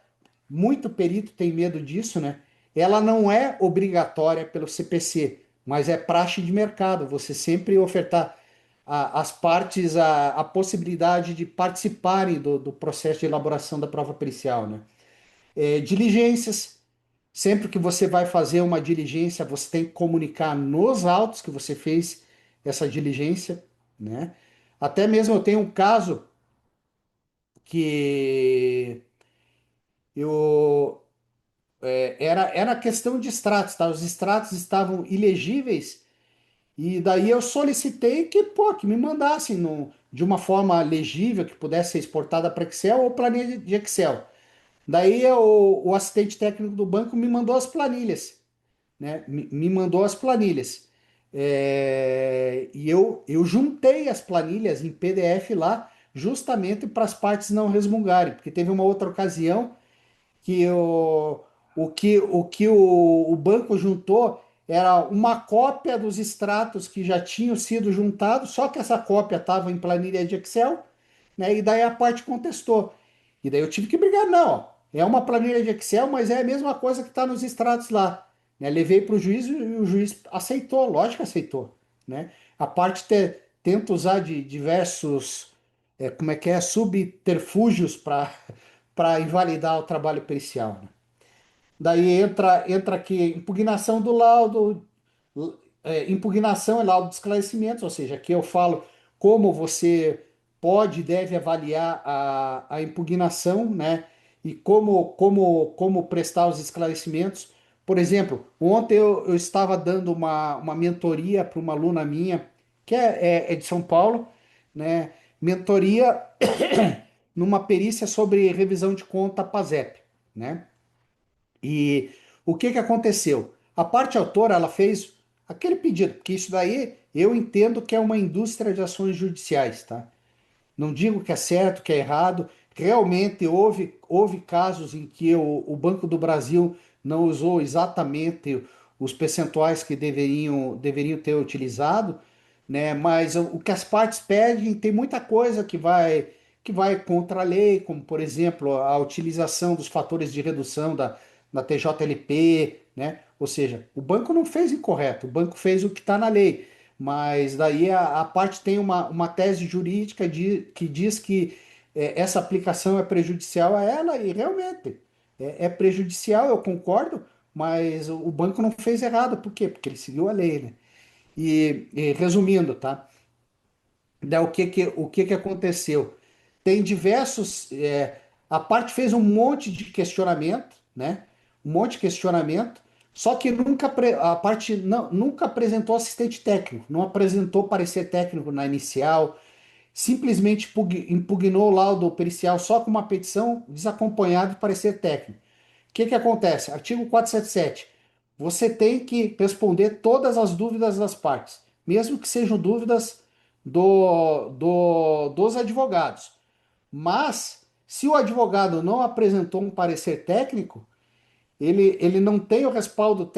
muito perito tem medo disso, né? ela não é obrigatória pelo CPC, mas é praxe de mercado. Você sempre ofertar às partes a possibilidade de participarem do processo de elaboração da prova pericial, né? Diligências. Sempre que você vai fazer uma diligência, você tem que comunicar nos autos que você fez essa diligência, né? Até mesmo eu tenho um caso que eu era questão de extratos, tá? Os extratos estavam ilegíveis e daí eu solicitei que, pô, que me mandassem de uma forma legível, que pudesse ser exportada para Excel ou planilha de Excel. Daí o assistente técnico do banco me mandou as planilhas, né? Me mandou as planilhas. E eu juntei as planilhas em PDF lá, justamente para as partes não resmungarem, porque teve uma outra ocasião que o banco juntou era uma cópia dos extratos que já tinham sido juntados, só que essa cópia estava em planilha de Excel, né? E daí a parte contestou. E daí eu tive que brigar, não. É uma planilha de Excel, mas é a mesma coisa que está nos extratos lá. Né? Levei para o juiz e o juiz aceitou, lógico que aceitou. Né? A parte tenta usar de diversos, como é que é, subterfúgios para invalidar o trabalho pericial. Né? Daí entra aqui impugnação do laudo, impugnação é laudo de esclarecimentos, ou seja, aqui eu falo como você pode e deve avaliar a impugnação, né? E como prestar os esclarecimentos. Por exemplo, ontem eu estava dando uma mentoria para uma aluna minha, que é de São Paulo, né? Mentoria numa perícia sobre revisão de conta PASEP, né? E o que que aconteceu? A parte autora, ela fez aquele pedido, porque isso daí eu entendo que é uma indústria de ações judiciais, tá? Não digo que é certo, que é errado. Realmente houve casos em que o Banco do Brasil não usou exatamente os percentuais que deveriam ter utilizado, né? Mas o que as partes pedem tem muita coisa que vai contra a lei, como por exemplo a utilização dos fatores de redução da TJLP, né? Ou seja, o banco não fez incorreto, o banco fez o que está na lei. Mas daí a parte tem uma tese jurídica que diz que essa aplicação é prejudicial a ela, e realmente é prejudicial, eu concordo, mas o banco não fez errado. Por quê? Porque ele seguiu a lei, né? E resumindo, tá? Daí o que que aconteceu? Tem diversos. A parte fez um monte de questionamento, né? Um monte de questionamento, só que a parte nunca apresentou assistente técnico, não apresentou parecer técnico na inicial, simplesmente impugnou o laudo pericial só com uma petição desacompanhada de parecer técnico. O que que acontece? Artigo 477. Você tem que responder todas as dúvidas das partes, mesmo que sejam dúvidas dos advogados. Mas, se o advogado não apresentou um parecer técnico, ele não tem o respaldo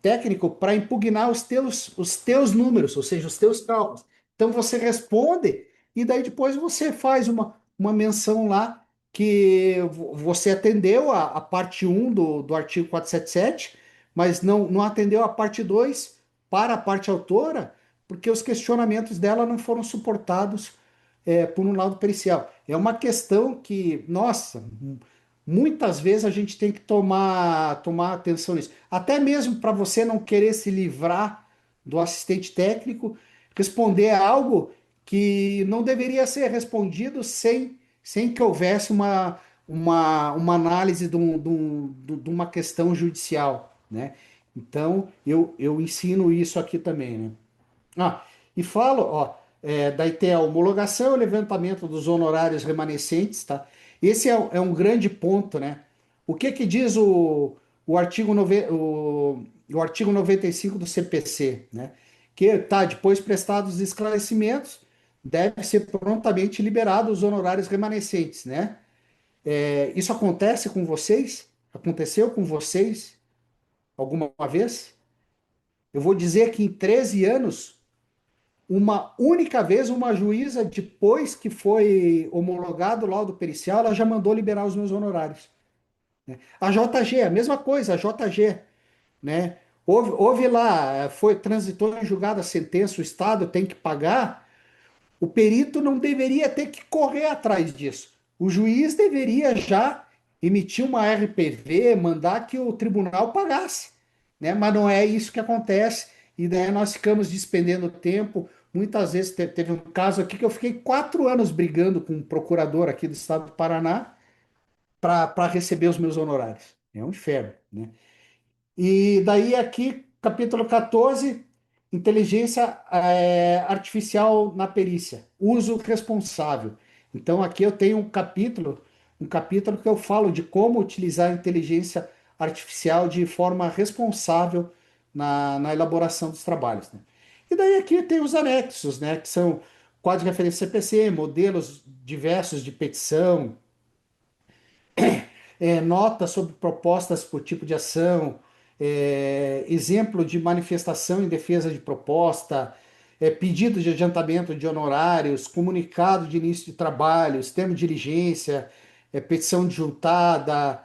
técnico para impugnar os teus números, ou seja, os teus cálculos. Então você responde e daí depois você faz uma menção lá que você atendeu a parte um do artigo 477, mas não atendeu a parte 2 para a parte autora, porque os questionamentos dela não foram suportados por um laudo pericial. É uma questão que, nossa, muitas vezes a gente tem que tomar atenção nisso. Até mesmo para você não querer se livrar do assistente técnico, responder a algo que não deveria ser respondido sem que houvesse uma análise de uma questão judicial, né? Então, eu ensino isso aqui também, né? E falo, ó, daí tem a homologação e o levantamento dos honorários remanescentes, tá? Esse é um grande ponto, né? O que que diz o artigo 95 do CPC, né? Que tá, depois prestados os esclarecimentos, deve ser prontamente liberados os honorários remanescentes, né? Isso acontece com vocês? Aconteceu com vocês alguma vez? Eu vou dizer que em 13 anos uma única vez, uma juíza, depois que foi homologado o laudo pericial, ela já mandou liberar os meus honorários. A JG, a mesma coisa, a JG, né? Houve lá, transitou em julgado a sentença, o Estado tem que pagar, o perito não deveria ter que correr atrás disso. O juiz deveria já emitir uma RPV, mandar que o tribunal pagasse, né? Mas não é isso que acontece, e daí nós ficamos despendendo tempo. Muitas vezes teve um caso aqui que eu fiquei 4 anos brigando com um procurador aqui do estado do Paraná para receber os meus honorários. É um inferno, né? E daí aqui, capítulo 14, inteligência artificial na perícia, uso responsável. Então aqui eu tenho um capítulo que eu falo de como utilizar a inteligência artificial de forma responsável na elaboração dos trabalhos, né? E daí aqui tem os anexos, né, que são código de referência CPC, modelos diversos de petição, nota sobre propostas por tipo de ação, exemplo de manifestação em defesa de proposta, pedido de adiantamento de honorários, comunicado de início de trabalhos, termo de diligência, petição disjuntada,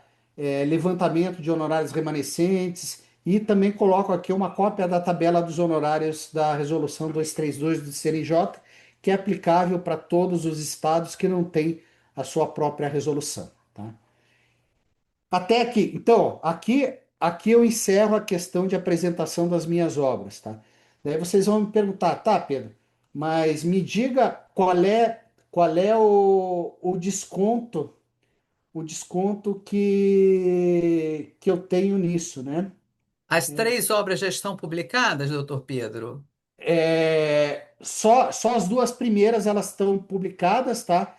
levantamento de honorários remanescentes, e também coloco aqui uma cópia da tabela dos honorários da resolução 232 do CNJ, que é aplicável para todos os estados que não têm a sua própria resolução, tá? Até aqui. Então, aqui eu encerro a questão de apresentação das minhas obras, tá? Daí vocês vão me perguntar, tá, Pedro, mas me diga qual é o desconto que eu tenho nisso, né? As 3 obras já estão publicadas, doutor Pedro? Só as duas primeiras elas estão publicadas, tá?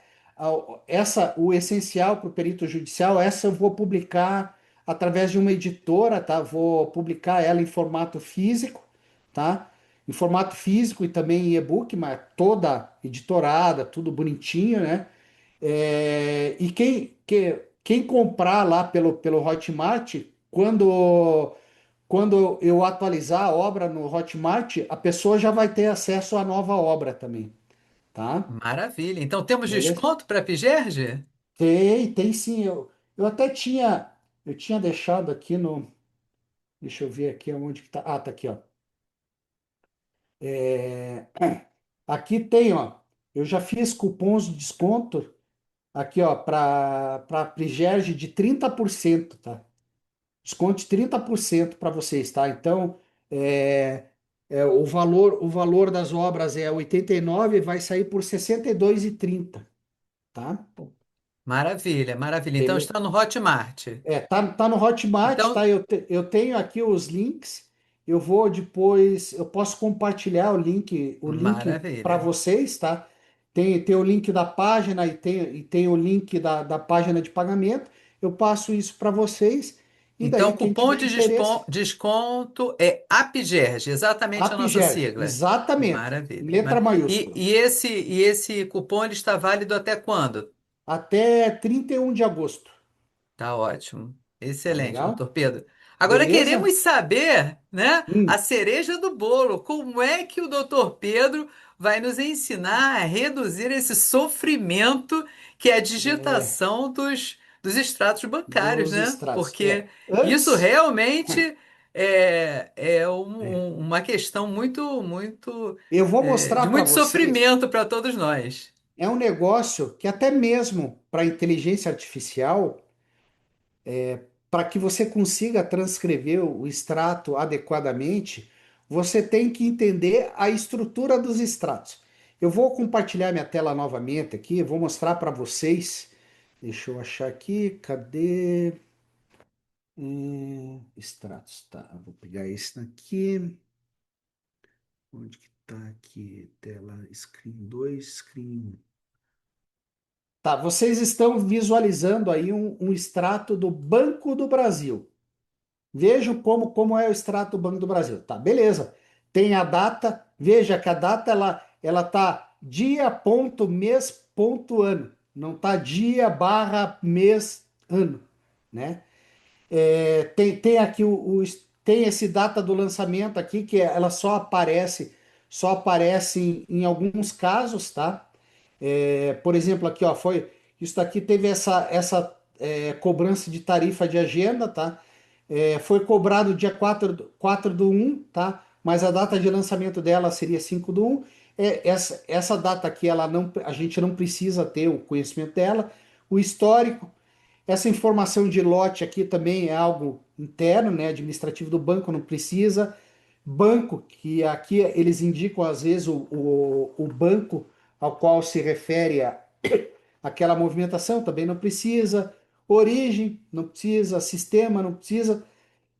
O essencial para o perito judicial, essa eu vou publicar através de uma editora, tá? Vou publicar ela em formato físico, tá? Em formato físico e também em e-book, mas toda editorada, tudo bonitinho, né? E quem comprar lá pelo Hotmart, quando eu atualizar a obra no Hotmart, a pessoa já vai ter acesso à nova obra também, tá? Maravilha. Então temos Beleza? desconto para a Pigerge? Tem sim. Eu até eu tinha deixado aqui no, deixa eu ver aqui onde que tá. Ah, tá aqui, ó. É, aqui tem, ó. Eu já fiz cupons de desconto aqui, ó, para Prigerge de 30%, tá? Desconto de 30% para vocês, tá? Então, o valor das obras é 89, vai sair por 62,30, tá? Maravilha, maravilha. Então Beleza? está no Hotmart. Tá no Hotmart, Então, tá? Eu tenho aqui os links. Eu vou depois, eu posso compartilhar o link para maravilha. vocês, tá? Tem o link da página e tem o link da página de pagamento. Eu passo isso para vocês e Então, daí o quem cupom tiver de interesse, desconto é APGERG, exatamente a nossa Apgerge, sigla. exatamente, Maravilha. letra E, maiúscula. e esse cupom ele está válido até quando? Até 31 de agosto. Tá ótimo. Tá Excelente, doutor legal? Pedro. Agora Beleza? queremos saber, né, a Hum, cereja do bolo. Como é que o doutor Pedro vai nos ensinar a reduzir esse sofrimento que é a é, digitação dos extratos bancários, dos né? extratos. Porque isso Antes. realmente uma questão muito, muito, Eu vou mostrar de para muito vocês. sofrimento para todos nós. É um negócio que até mesmo para inteligência artificial, para que você consiga transcrever o extrato adequadamente, você tem que entender a estrutura dos extratos. Eu vou compartilhar minha tela novamente aqui, vou mostrar para vocês. Deixa eu achar aqui, cadê? Extratos, tá? Vou pegar esse daqui. Onde que tá aqui? Tela screen 2, screen 1. Tá, vocês estão visualizando aí um extrato do Banco do Brasil. Vejam como é o extrato do Banco do Brasil. Tá, beleza. Tem a data, veja que a data ela tá dia, ponto, mês, ponto, ano. Não tá dia, barra, mês, ano, né? Tem aqui tem esse data do lançamento aqui que ela só aparece em alguns casos, tá? Por exemplo, aqui, ó, isso daqui teve cobrança de tarifa de agenda, tá? Foi cobrado dia 4/1, tá? Mas a data de lançamento dela seria 5/1. Essa data aqui, a gente não precisa ter o conhecimento dela. O histórico, essa informação de lote aqui também é algo interno, né? Administrativo do banco, não precisa. Banco, que aqui eles indicam às vezes o banco ao qual se refere aquela movimentação, também não precisa. Origem, não precisa. Sistema, não precisa.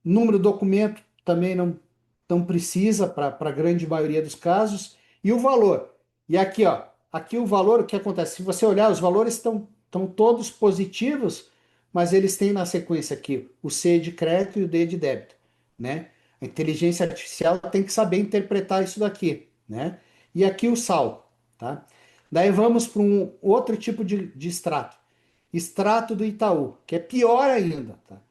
Número do documento também não precisa para a grande maioria dos casos. E o valor. E aqui, ó, aqui o valor, o que acontece? Se você olhar, os valores estão todos positivos, mas eles têm na sequência aqui o C de crédito e o D de débito, né? A inteligência artificial tem que saber interpretar isso daqui, né? E aqui o saldo, tá? Daí vamos para um outro tipo de extrato. Extrato do Itaú, que é pior ainda, tá?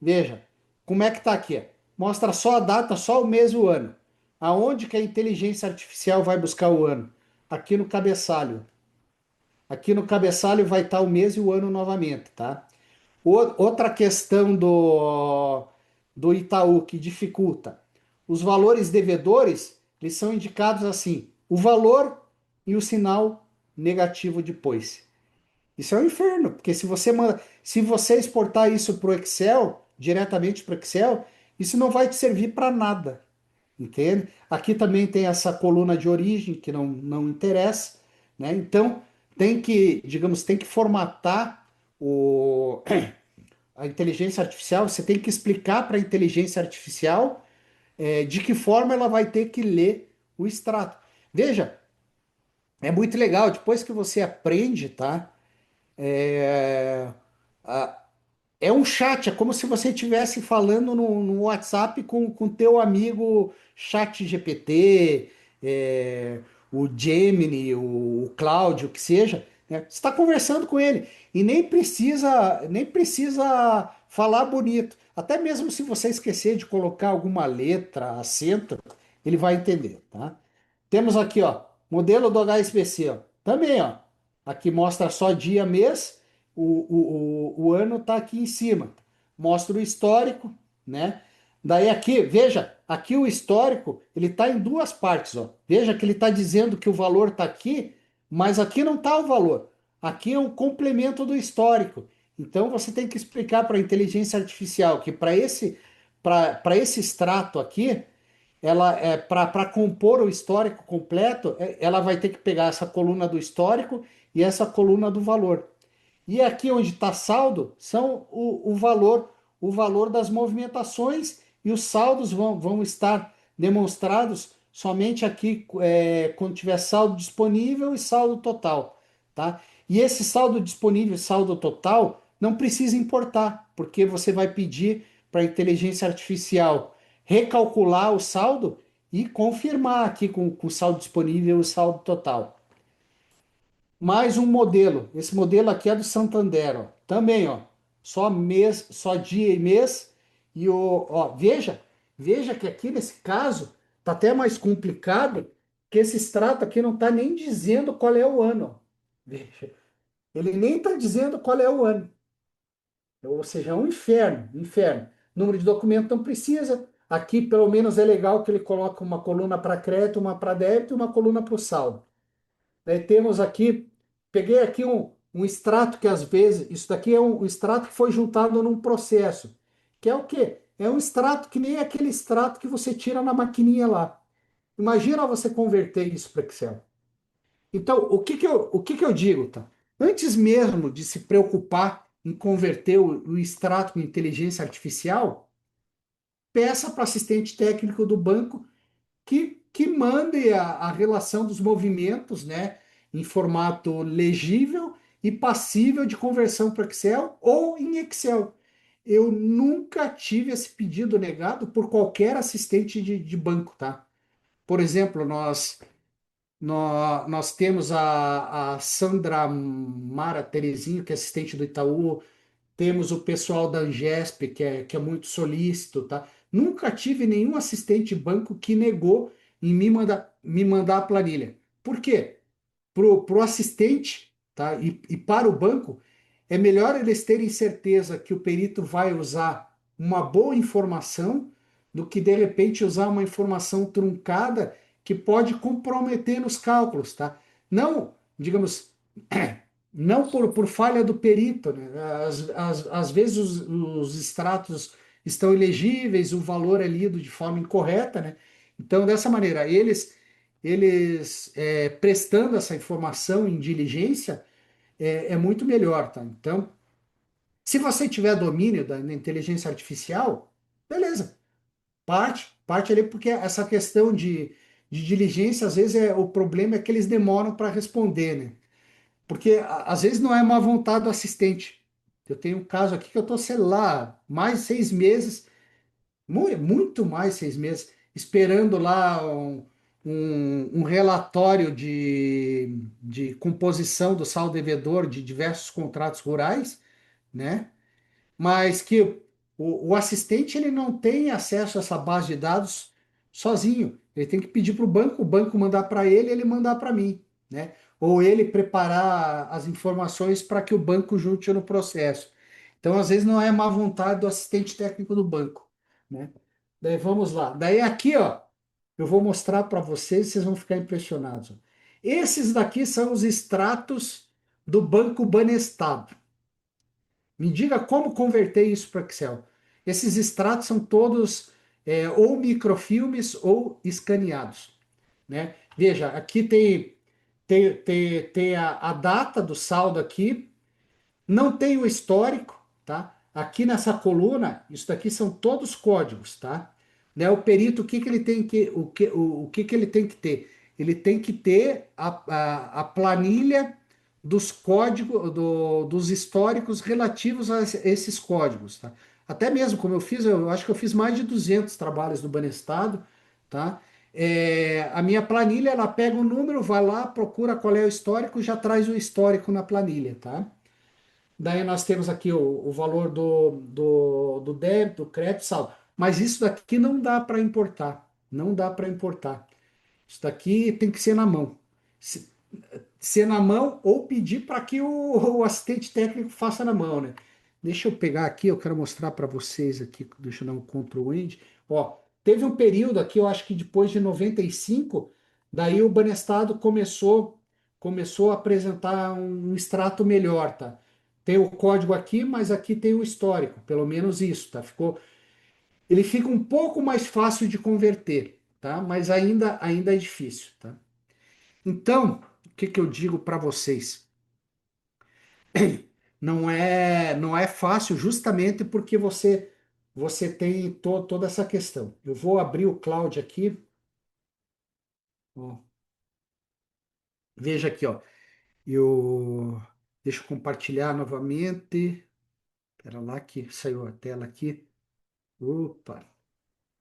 Veja, como é que tá aqui? Mostra só a data, só o mês e o ano. Aonde que a inteligência artificial vai buscar o ano? Aqui no cabeçalho. Aqui no cabeçalho vai estar o mês e o ano novamente, tá? Outra questão do Itaú que dificulta. Os valores devedores, eles são indicados assim, o valor e o sinal negativo depois. Isso é um inferno, porque se você exportar isso para o Excel, diretamente para o Excel, isso não vai te servir para nada, entende? Aqui também tem essa coluna de origem que não interessa, né? Então tem que, digamos, tem que formatar a inteligência artificial. Você tem que explicar para a inteligência artificial de que forma ela vai ter que ler o extrato. Veja, é muito legal. Depois que você aprende, tá? É, a- é um chat, é como se você estivesse falando no WhatsApp com teu amigo Chat GPT, o Gemini, o Claude, o que seja, né? Você está conversando com ele e nem precisa falar bonito. Até mesmo se você esquecer de colocar alguma letra, acento, ele vai entender, tá? Temos aqui, ó, modelo do HSBC, ó. Também, ó. Aqui mostra só dia, mês, o ano está aqui em cima. Mostra o histórico, né? Daí aqui, veja, aqui o histórico, ele está em duas partes, ó. Veja que ele está dizendo que o valor está aqui, mas aqui não está o valor. Aqui é um complemento do histórico. Então você tem que explicar para a inteligência artificial que para esse extrato aqui, ela para compor o histórico completo, ela vai ter que pegar essa coluna do histórico e essa coluna do valor. E aqui onde está saldo são o valor das movimentações, e os saldos vão estar demonstrados somente aqui quando tiver saldo disponível e saldo total, tá? E esse saldo disponível e saldo total não precisa importar, porque você vai pedir para a inteligência artificial recalcular o saldo e confirmar aqui com o saldo disponível e o saldo total. Mais um modelo. Esse modelo aqui é do Santander, ó. Também, ó. Só mês, só dia e mês. E veja que aqui nesse caso tá até mais complicado, que esse extrato aqui não tá nem dizendo qual é o ano, ó. Veja, ele nem tá dizendo qual é o ano. Ou seja, é um inferno, inferno. Número de documento não precisa. Aqui, pelo menos, é legal que ele coloca uma coluna para crédito, uma para débito e uma coluna para o saldo. Daí temos aqui, peguei aqui um extrato que às vezes, isso daqui é um extrato que foi juntado num processo, que é o quê? É um extrato que nem aquele extrato que você tira na maquininha lá. Imagina você converter isso para Excel. Então, o que que eu digo, tá? Antes mesmo de se preocupar em converter o extrato com inteligência artificial, peça para o assistente técnico do banco que mande a relação dos movimentos, né, em formato legível e passível de conversão para Excel ou em Excel. Eu nunca tive esse pedido negado por qualquer assistente de banco, tá? Por exemplo, nós temos a Sandra Mara Terezinho, que é assistente do Itaú, temos o pessoal da Angesp, que é muito solícito, tá? Nunca tive nenhum assistente de banco que negou em me mandar a planilha. Por quê? Pro assistente, tá? E para o banco, é melhor eles terem certeza que o perito vai usar uma boa informação do que de repente usar uma informação truncada que pode comprometer nos cálculos, tá? Não, digamos, não por falha do perito, né? Às vezes os extratos estão ilegíveis, o valor é lido de forma incorreta, né? Então, dessa maneira, eles prestando essa informação em diligência é muito melhor, tá? Então, se você tiver domínio da inteligência artificial, beleza, parte ali, porque essa questão de diligência, às vezes, o problema é que eles demoram para responder, né? Porque às vezes não é má vontade do assistente. Eu tenho um caso aqui que eu estou, sei lá, mais de 6 meses, muito mais 6 meses, esperando lá um relatório de composição do saldo devedor de diversos contratos rurais, né? Mas que o assistente ele não tem acesso a essa base de dados sozinho. Ele tem que pedir para o banco mandar para ele, ele mandar para mim, né? Ou ele preparar as informações para que o banco junte no processo. Então, às vezes, não é má vontade do assistente técnico do banco, né? Daí vamos lá. Daí aqui, ó, eu vou mostrar para vocês, vocês vão ficar impressionados. Esses daqui são os extratos do Banco Banestado. Me diga como converter isso para Excel. Esses extratos são todos ou microfilmes ou escaneados, né? Veja, aqui tem a data do saldo aqui, não tem o histórico, tá? Aqui nessa coluna, isso daqui são todos códigos, tá? Né? O perito, o que ele tem que ele tem que ter? Ele tem que ter a planilha dos códigos, dos históricos relativos a esses códigos, tá? Até mesmo, como eu fiz, eu acho que eu fiz mais de 200 trabalhos do Banestado, tá? A minha planilha, ela pega o número, vai lá, procura qual é o histórico, já traz o histórico na planilha, tá? Daí nós temos aqui o valor do débito, do crédito, saldo. Mas isso daqui não dá para importar. Não dá para importar. Isso daqui tem que ser na mão. Ser na mão ou pedir para que o assistente técnico faça na mão, né? Deixa eu pegar aqui, eu quero mostrar para vocês aqui. Deixa eu dar um Ctrl End. Ó, teve um período aqui, eu acho que depois de 95, daí o Banestado começou a apresentar um extrato melhor, tá? Tem o código aqui, mas aqui tem o histórico, pelo menos isso, tá? Ele fica um pouco mais fácil de converter, tá? Mas ainda é difícil, tá? Então, o que que eu digo para vocês? Não é fácil justamente porque você tem toda essa questão. Eu vou abrir o cloud aqui. Ó, veja aqui, ó. Eu deixa eu compartilhar novamente. Espera lá que saiu a tela aqui. Opa.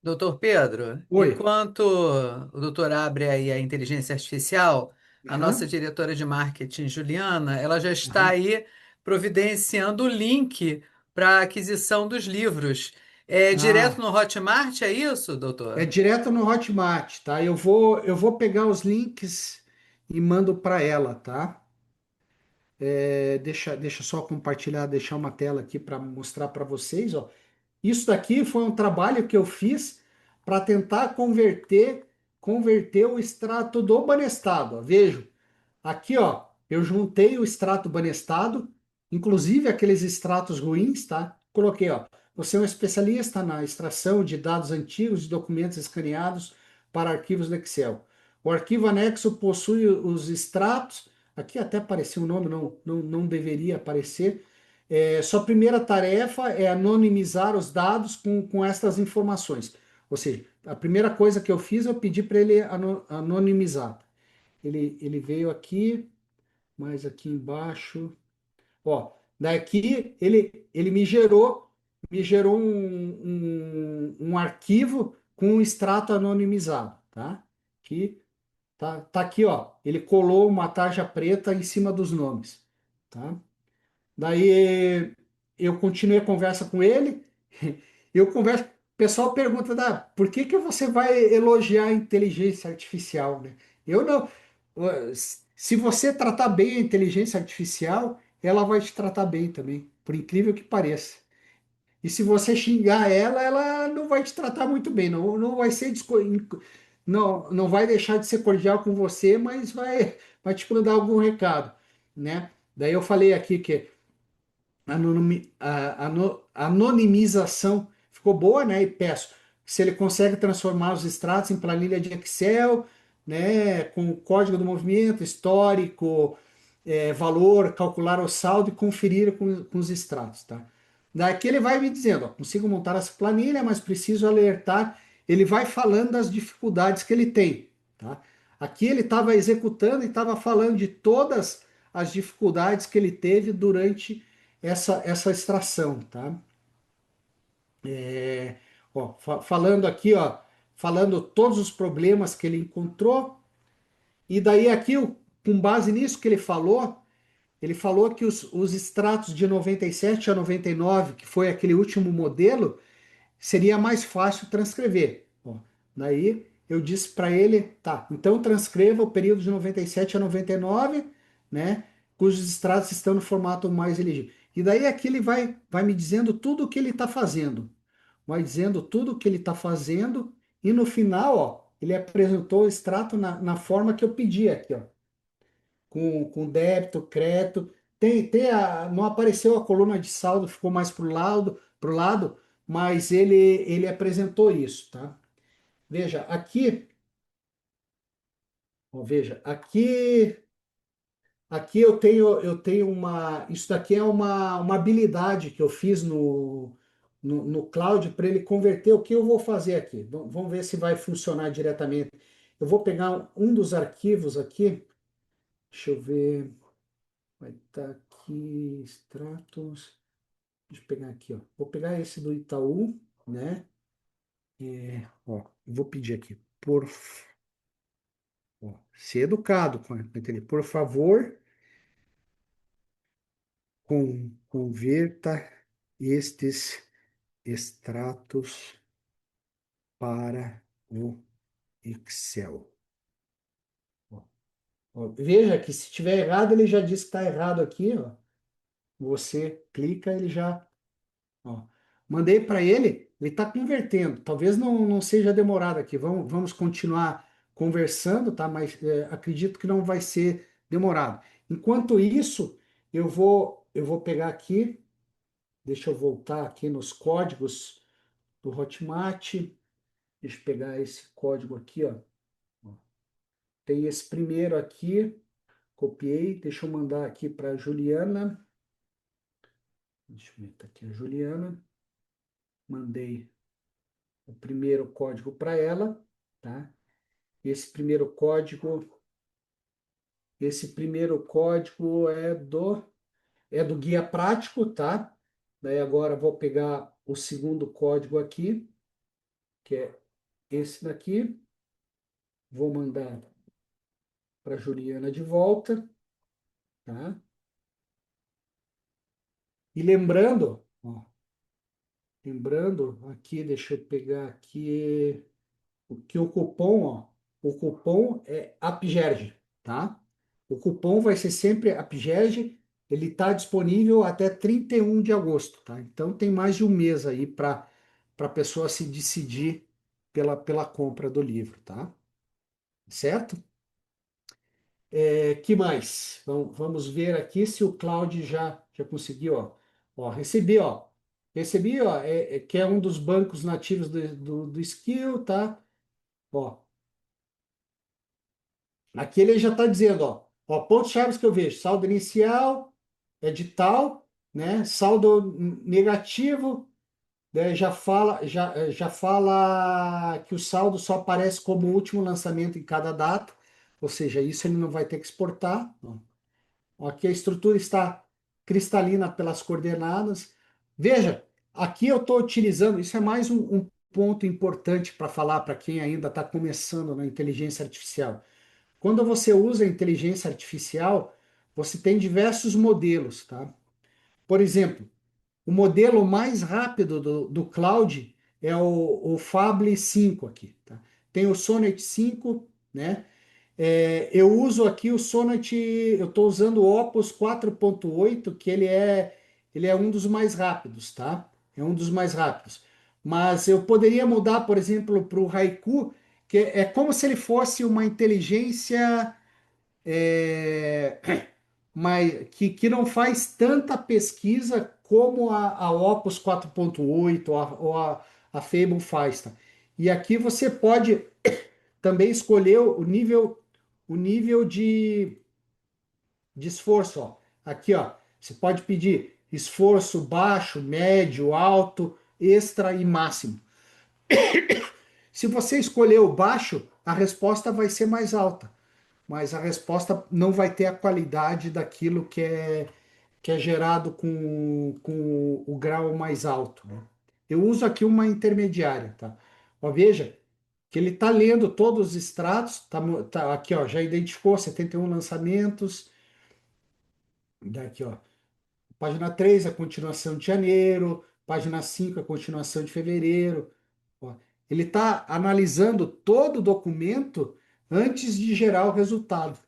Doutor Pedro, Oi. enquanto o doutor abre aí a inteligência artificial, a nossa Aham, diretora de marketing, Juliana, ela já está aham. aí providenciando o link para a aquisição dos livros. É direto Ah, no Hotmart, é isso, é doutor? direto no Hotmart, tá? Eu vou pegar os links e mando para ela, tá? Deixa só compartilhar, deixar uma tela aqui para mostrar para vocês, ó. Isso daqui foi um trabalho que eu fiz para tentar converter o extrato do Banestado. Ó. Vejo, aqui, ó, eu juntei o extrato Banestado, inclusive aqueles extratos ruins, tá? Coloquei, ó, você é um especialista na extração de dados antigos de documentos escaneados para arquivos do Excel. O arquivo anexo possui os extratos, aqui até apareceu o nome, não deveria aparecer. Sua primeira tarefa é anonimizar os dados com estas informações. Ou seja, a primeira coisa que eu fiz, eu pedi para ele anonimizar. Ele veio aqui, mais aqui embaixo. Ó, daqui ele me gerou um arquivo com um extrato anonimizado, tá? Aqui, tá aqui, ó. Ele colou uma tarja preta em cima dos nomes, tá? Daí eu continuei a conversa com ele. Eu converso, o pessoal pergunta, por que que você vai elogiar a inteligência artificial, né? Eu não. Se você tratar bem a inteligência artificial, ela vai te tratar bem também, por incrível que pareça. E se você xingar ela, ela não vai te tratar muito bem, não vai ser não vai deixar de ser cordial com você, mas vai te mandar algum recado, né? Daí eu falei aqui que anonimização ficou boa, né? E peço se ele consegue transformar os extratos em planilha de Excel, né? Com código do movimento, histórico, valor, calcular o saldo e conferir com os extratos, tá? Daqui ele vai me dizendo, ó, consigo montar essa planilha, mas preciso alertar. Ele vai falando das dificuldades que ele tem, tá? Aqui ele estava executando e estava falando de todas as dificuldades que ele teve durante essa extração, tá? Ó, falando aqui, ó, falando todos os problemas que ele encontrou, e daí aqui, com base nisso que ele falou que os extratos de 97 a 99, que foi aquele último modelo, seria mais fácil transcrever. Ó, daí eu disse para ele, tá, então transcreva o período de 97 a 99, né, cujos extratos estão no formato mais elegível. E daí aqui ele vai me dizendo tudo o que ele está fazendo. Vai dizendo tudo o que ele está fazendo e no final, ó, ele apresentou o extrato na forma que eu pedi aqui, ó, com débito, crédito. Não apareceu a coluna de saldo, ficou mais pro lado, mas ele apresentou isso, tá? Veja, aqui, ó, veja, aqui eu tenho isso daqui é uma habilidade que eu fiz no Cloud para ele converter. O que eu vou fazer aqui? Vamos ver se vai funcionar diretamente. Eu vou pegar um dos arquivos aqui, deixa eu ver, vai estar aqui, extratos, deixa eu pegar aqui, ó. Vou pegar esse do Itaú, né? Ó, vou pedir aqui, ó, ser educado com entender. Por favor, converta estes extratos para o Excel. Ó, ó, veja que se tiver errado, ele já diz que está errado aqui, ó. Você clica, ele já, ó. Mandei para ele, ele está convertendo. Talvez não seja demorado aqui. Vamos continuar conversando, tá? Mas acredito que não vai ser demorado. Enquanto isso, eu vou pegar aqui, deixa eu voltar aqui nos códigos do Hotmart. Deixa eu pegar esse código aqui, ó. Tem esse primeiro aqui, copiei, deixa eu mandar aqui para a Juliana. Deixa eu ver, tá aqui a Juliana. Mandei o primeiro código para ela, tá? Esse primeiro código, esse primeiro código é do guia prático, tá? Daí agora vou pegar o segundo código aqui, que é esse daqui. Vou mandar para a Juliana de volta, tá? E lembrando aqui, deixa eu pegar aqui o cupom, ó, o cupom é Apgerge, tá? O cupom vai ser sempre Apgerge, ele está disponível até 31 de agosto, tá? Então tem mais de um mês aí para a pessoa se decidir pela compra do livro, tá? Certo? Que mais? Vamos ver aqui se o Cloud já conseguiu, ó. Ó, recebi, ó. Recebi, ó, que é um dos bancos nativos do Skill, tá? Ó, aqui ele já está dizendo, ó, pontos-chave que eu vejo, saldo inicial, edital, né? Saldo negativo, né? Já fala que o saldo só aparece como último lançamento em cada data, ou seja, isso ele não vai ter que exportar. Ó. Aqui a estrutura está cristalina pelas coordenadas. Veja, aqui eu estou utilizando, isso é mais um ponto importante para falar para quem ainda está começando na inteligência artificial. Quando você usa a inteligência artificial, você tem diversos modelos, tá? Por exemplo, o modelo mais rápido do cloud é o Fable 5 aqui, tá? Tem o Sonnet 5, né? Eu uso aqui o Sonnet, eu estou usando o Opus 4.8, que ele é um dos mais rápidos, tá? É um dos mais rápidos. Mas eu poderia mudar, por exemplo, para o Haiku, que é como se ele fosse uma inteligência é, que não faz tanta pesquisa como a Opus 4.8 ou a Fable faz, tá? E aqui você pode também escolher o nível de esforço, ó. Aqui, ó, você pode pedir esforço baixo, médio, alto, extra e máximo. Se você escolher o baixo, a resposta vai ser mais alta, mas a resposta não vai ter a qualidade daquilo que é gerado com o grau mais alto, né? Eu uso aqui uma intermediária, tá? Ó, veja que ele está lendo todos os extratos, tá aqui, ó, já identificou 71 lançamentos, daqui, ó, página 3 a continuação de janeiro, página 5 a continuação de fevereiro, ó. Ele está analisando todo o documento antes de gerar o resultado,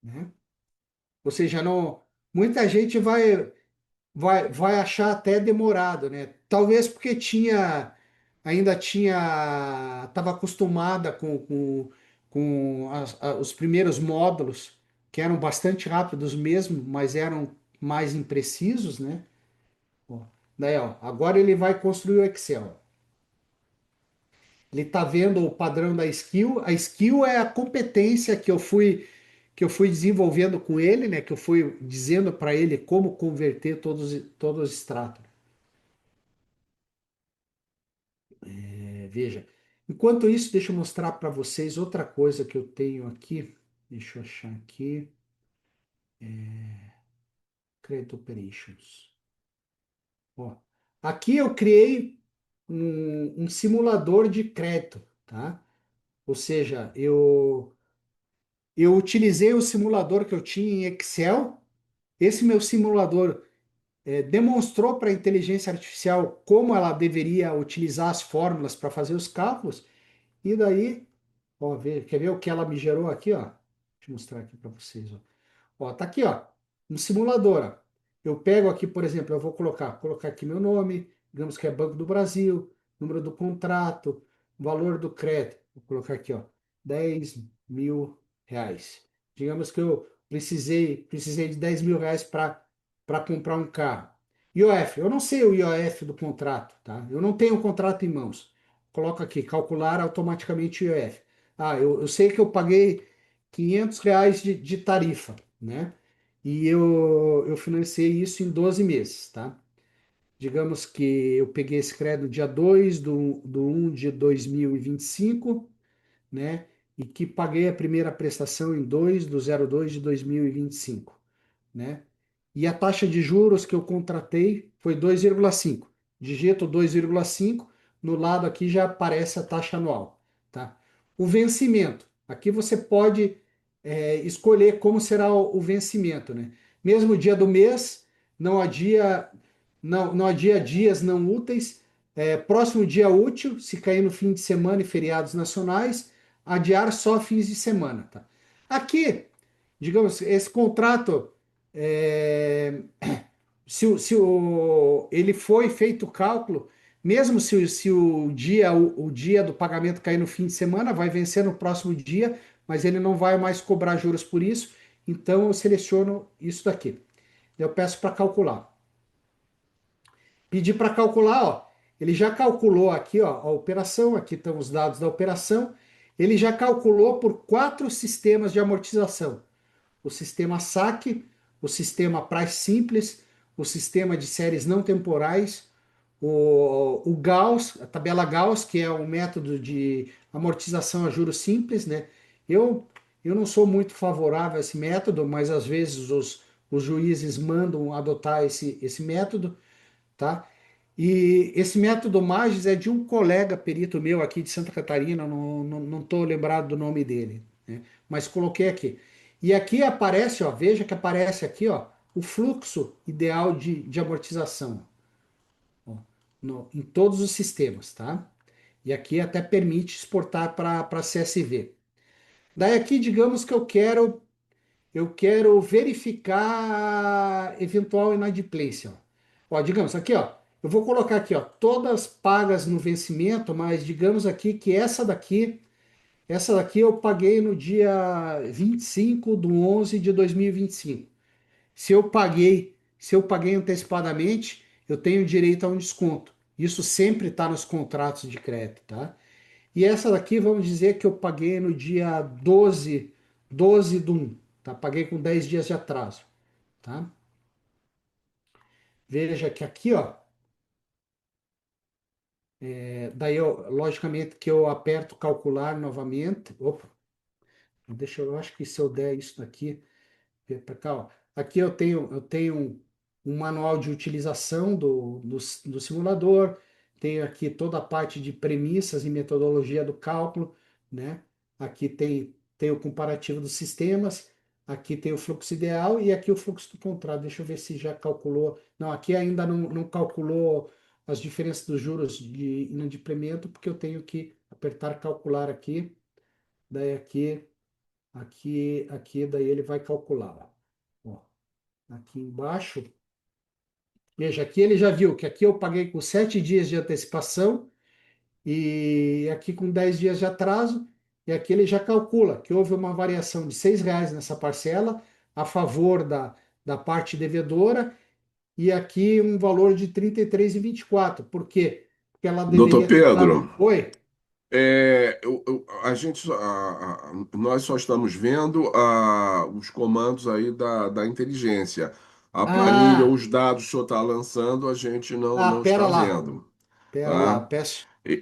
né? Ou seja, não, muita gente vai achar até demorado, né? Talvez porque estava acostumada com os primeiros módulos, que eram bastante rápidos mesmo, mas eram mais imprecisos, né? Ó, daí, ó, agora ele vai construir o Excel. Ele está vendo o padrão da skill. A skill é a competência que eu fui desenvolvendo com ele, né? Que eu fui dizendo para ele como converter todos os extratos. Veja. Enquanto isso, deixa eu mostrar para vocês outra coisa que eu tenho aqui. Deixa eu achar aqui. Credit Operations. Ó, aqui eu criei um simulador de crédito, tá? Ou seja, eu utilizei o simulador que eu tinha em Excel. Esse meu simulador demonstrou para a inteligência artificial como ela deveria utilizar as fórmulas para fazer os cálculos. E daí, ó, quer ver o que ela me gerou aqui, ó? Deixa eu mostrar aqui para vocês, ó. Ó, tá aqui, ó, um simulador, ó. Eu pego aqui, por exemplo, eu vou colocar aqui meu nome, digamos que é Banco do Brasil, número do contrato, valor do crédito. Vou colocar aqui, ó, R$ 10.000. Digamos que eu precisei de R$ 10.000 para comprar um carro. IOF, eu não sei o IOF do contrato, tá? Eu não tenho o contrato em mãos. Coloco aqui, calcular automaticamente o IOF. Ah, eu sei que eu paguei R$ 500 de tarifa, né? E eu financei isso em 12 meses, tá? Digamos que eu peguei esse crédito dia 2 do 1 de 2025, né? E que paguei a primeira prestação em 2 do 02 de 2025, né? E a taxa de juros que eu contratei foi 2,5. Digito 2,5, no lado aqui já aparece a taxa anual, tá? O vencimento. Aqui você pode escolher como será o vencimento, né? Mesmo dia do mês, não adia dias não úteis. Próximo dia útil, se cair no fim de semana e feriados nacionais, adiar só fins de semana, tá? Aqui, digamos, esse contrato, é, se ele foi feito o cálculo, mesmo se o dia do pagamento cair no fim de semana, vai vencer no próximo dia, mas ele não vai mais cobrar juros por isso, então eu seleciono isso daqui. Eu peço para calcular. Pedir para calcular, ó, ele já calculou aqui, ó, a operação, aqui estão os dados da operação, ele já calculou por 4 sistemas de amortização: o sistema saque, o sistema price simples, o sistema de séries não temporais, o Gauss, a tabela Gauss, que é um método de amortização a juros simples, né? Eu não sou muito favorável a esse método, mas às vezes os juízes mandam adotar esse método, tá? E esse método Magis é de um colega perito meu aqui de Santa Catarina, não estou lembrado do nome dele, né? Mas coloquei aqui. E aqui aparece, ó, veja que aparece aqui, ó, o fluxo ideal de amortização, ó, em todos os sistemas, tá? E aqui até permite exportar para CSV. Daí aqui, digamos que eu quero verificar eventual inadimplência. Ó, digamos aqui, ó, eu vou colocar aqui, ó, todas pagas no vencimento, mas digamos aqui que essa daqui eu paguei no dia 25/11 de 2025. Se eu paguei antecipadamente, eu tenho direito a um desconto. Isso sempre está nos contratos de crédito, tá? E essa daqui, vamos dizer que eu paguei no dia 12/1, tá? Paguei com 10 dias de atraso, tá? Veja que aqui, ó, daí eu, logicamente que eu aperto calcular novamente. Opa, eu acho que se eu der isso daqui, para cá, ó. Aqui eu tenho um manual de utilização do simulador, tenho aqui toda a parte de premissas e metodologia do cálculo, né? Aqui tem o comparativo dos sistemas, aqui tem o fluxo ideal e aqui o fluxo do contrato. Deixa eu ver se já calculou. Não, aqui ainda não calculou as diferenças dos juros de inadimplemento, porque eu tenho que apertar calcular aqui, daí aqui, daí ele vai calcular. Ó, aqui embaixo, veja, aqui ele já viu que aqui eu paguei com 7 dias de antecipação e aqui com 10 dias de atraso, e aqui ele já calcula que houve uma variação de R$ 6 nessa parcela a favor da parte devedora e aqui um valor de 33,24. Por quê? Porque ela Doutor deveria ter Pedro, pago. Oi? nós só estamos vendo os comandos aí da inteligência. A planilha, Ah, os dados que o senhor está lançando, a gente não pera está lá, vendo, pera lá, tá?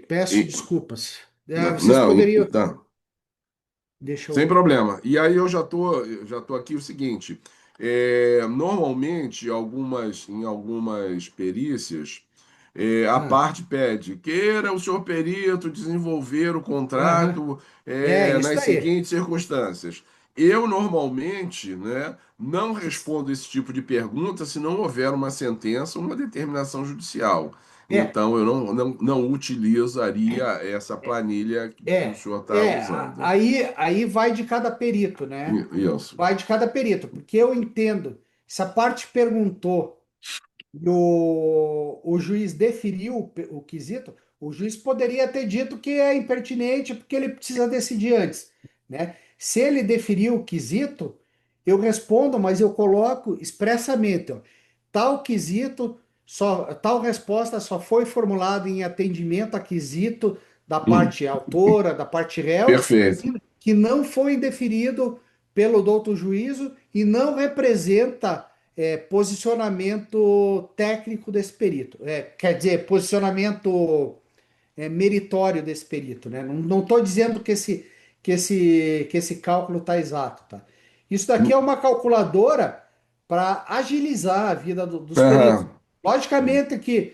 peço E- desculpas. não, Vocês poderiam. tá. Deixa Sem eu. problema. E aí eu já tô aqui o seguinte, normalmente em algumas perícias, a Ah, parte pede, queira o senhor perito desenvolver o aham. contrato Isso nas daí. seguintes circunstâncias. Eu normalmente, né, não respondo esse tipo de pergunta se não houver uma sentença, uma determinação judicial. É, Então, eu não utilizaria essa planilha que o é, senhor está usando. aí vai de cada perito, né? Isso. Vai de cada perito, porque eu entendo. Se a parte perguntou e o juiz deferiu o quesito, o juiz poderia ter dito que é impertinente porque ele precisa decidir antes, né? Se ele deferiu o quesito, eu respondo, mas eu coloco expressamente, ó, tal quesito, tal resposta só foi formulada em atendimento a quesito da Hum, parte autora, da parte réu, perfeito. que não foi indeferido pelo douto juízo e não representa posicionamento técnico desse perito. Quer dizer, posicionamento meritório desse perito, né? Não estou dizendo que esse cálculo está exato, tá? Isso daqui é uma calculadora para agilizar a vida dos peritos. Ah, Logicamente que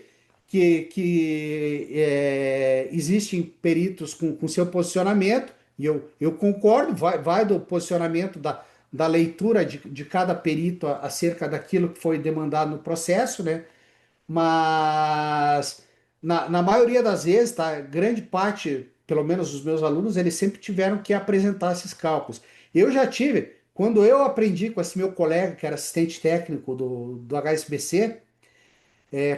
existem peritos com seu posicionamento, e eu concordo, vai do posicionamento da leitura de cada perito acerca daquilo que foi demandado no processo, né? Mas na maioria das vezes, tá? Grande parte, pelo menos os meus alunos, eles sempre tiveram que apresentar esses cálculos. Eu já tive, quando eu aprendi com esse meu colega, que era assistente técnico do HSBC,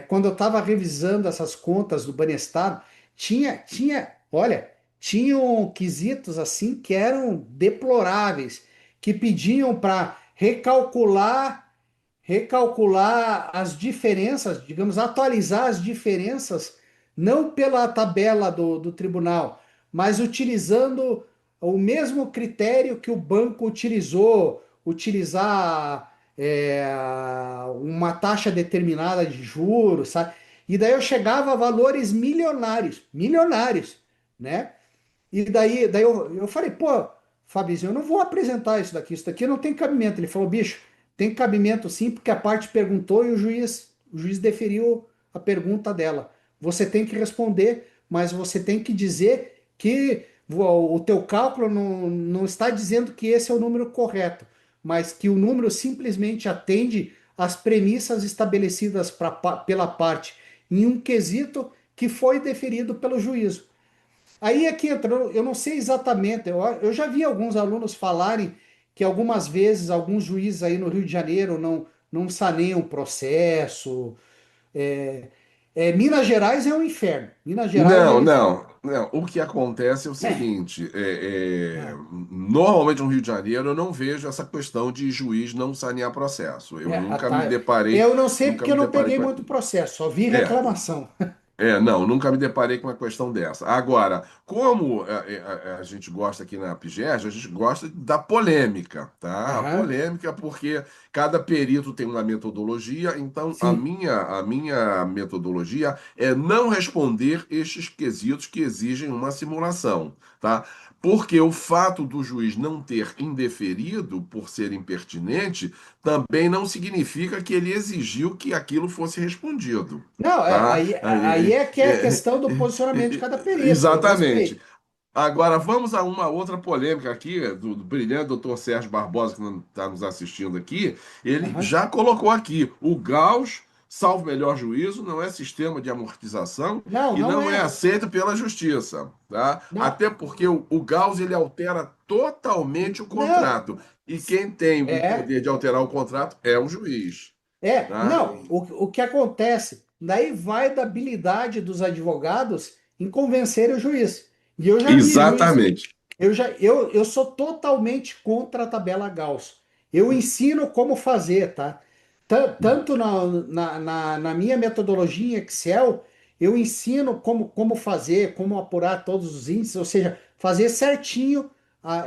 quando eu estava revisando essas contas do Banestar, olha, tinham quesitos assim que eram deploráveis, que pediam para recalcular as diferenças, digamos, atualizar as diferenças, não pela tabela do tribunal, mas utilizando o mesmo critério que o banco utilizar uma taxa determinada de juros, sabe? E daí eu chegava a valores milionários, milionários, né? E daí eu falei, pô, Fabrício, eu não vou apresentar isso daqui não tem cabimento. Ele falou, bicho, tem cabimento sim, porque a parte perguntou e o juiz deferiu a pergunta dela. Você tem que responder, mas você tem que dizer que o teu cálculo não está dizendo que esse é o número correto, mas que o número simplesmente atende às premissas estabelecidas pela parte em um quesito que foi deferido pelo juízo. aí é que entra, eu não sei exatamente, eu já vi alguns alunos falarem que algumas vezes alguns juízes aí no Rio de Janeiro não saneiam o processo. É, Minas Gerais é um inferno. Minas Gerais Não, eles. não, não. O que acontece é o É, seguinte: ah, normalmente no Rio de Janeiro eu não vejo essa questão de juiz não sanear processo. Eu nunca me tá. deparei, Eu não sei nunca porque eu me não deparei peguei com. muito processo, só vi É, reclamação. não, nunca me deparei com uma questão dessa. Agora, como a gente gosta aqui na Pigés, a gente gosta da polêmica, tá? A Aham, polêmica porque cada perito tem uma metodologia, então sim. a minha metodologia é não responder estes quesitos que exigem uma simulação, tá? Porque o fato do juiz não ter indeferido por ser impertinente também não significa que ele exigiu que aquilo fosse respondido. Não, Tá? aí é que é a questão do posicionamento de cada perito, eu Exatamente. respeito. Agora, vamos a uma outra polêmica aqui, do brilhante doutor Sérgio Barbosa, que está nos assistindo aqui. Ele Aham. já colocou aqui: o Gauss, salvo melhor juízo, não é sistema de amortização Não, e não não é é. aceito pela justiça. Tá? Não, Até porque o Gauss ele altera totalmente o não, contrato. E quem tem o é. poder de alterar o contrato é o juiz. Tá? Não, o que acontece? Daí vai da habilidade dos advogados em convencer o juiz. E eu já vi juiz, Exatamente. eu sou totalmente contra a tabela Gauss. Eu ensino como fazer, tá? Tanto na minha metodologia em Excel, eu ensino como fazer, como apurar todos os índices, ou seja, fazer certinho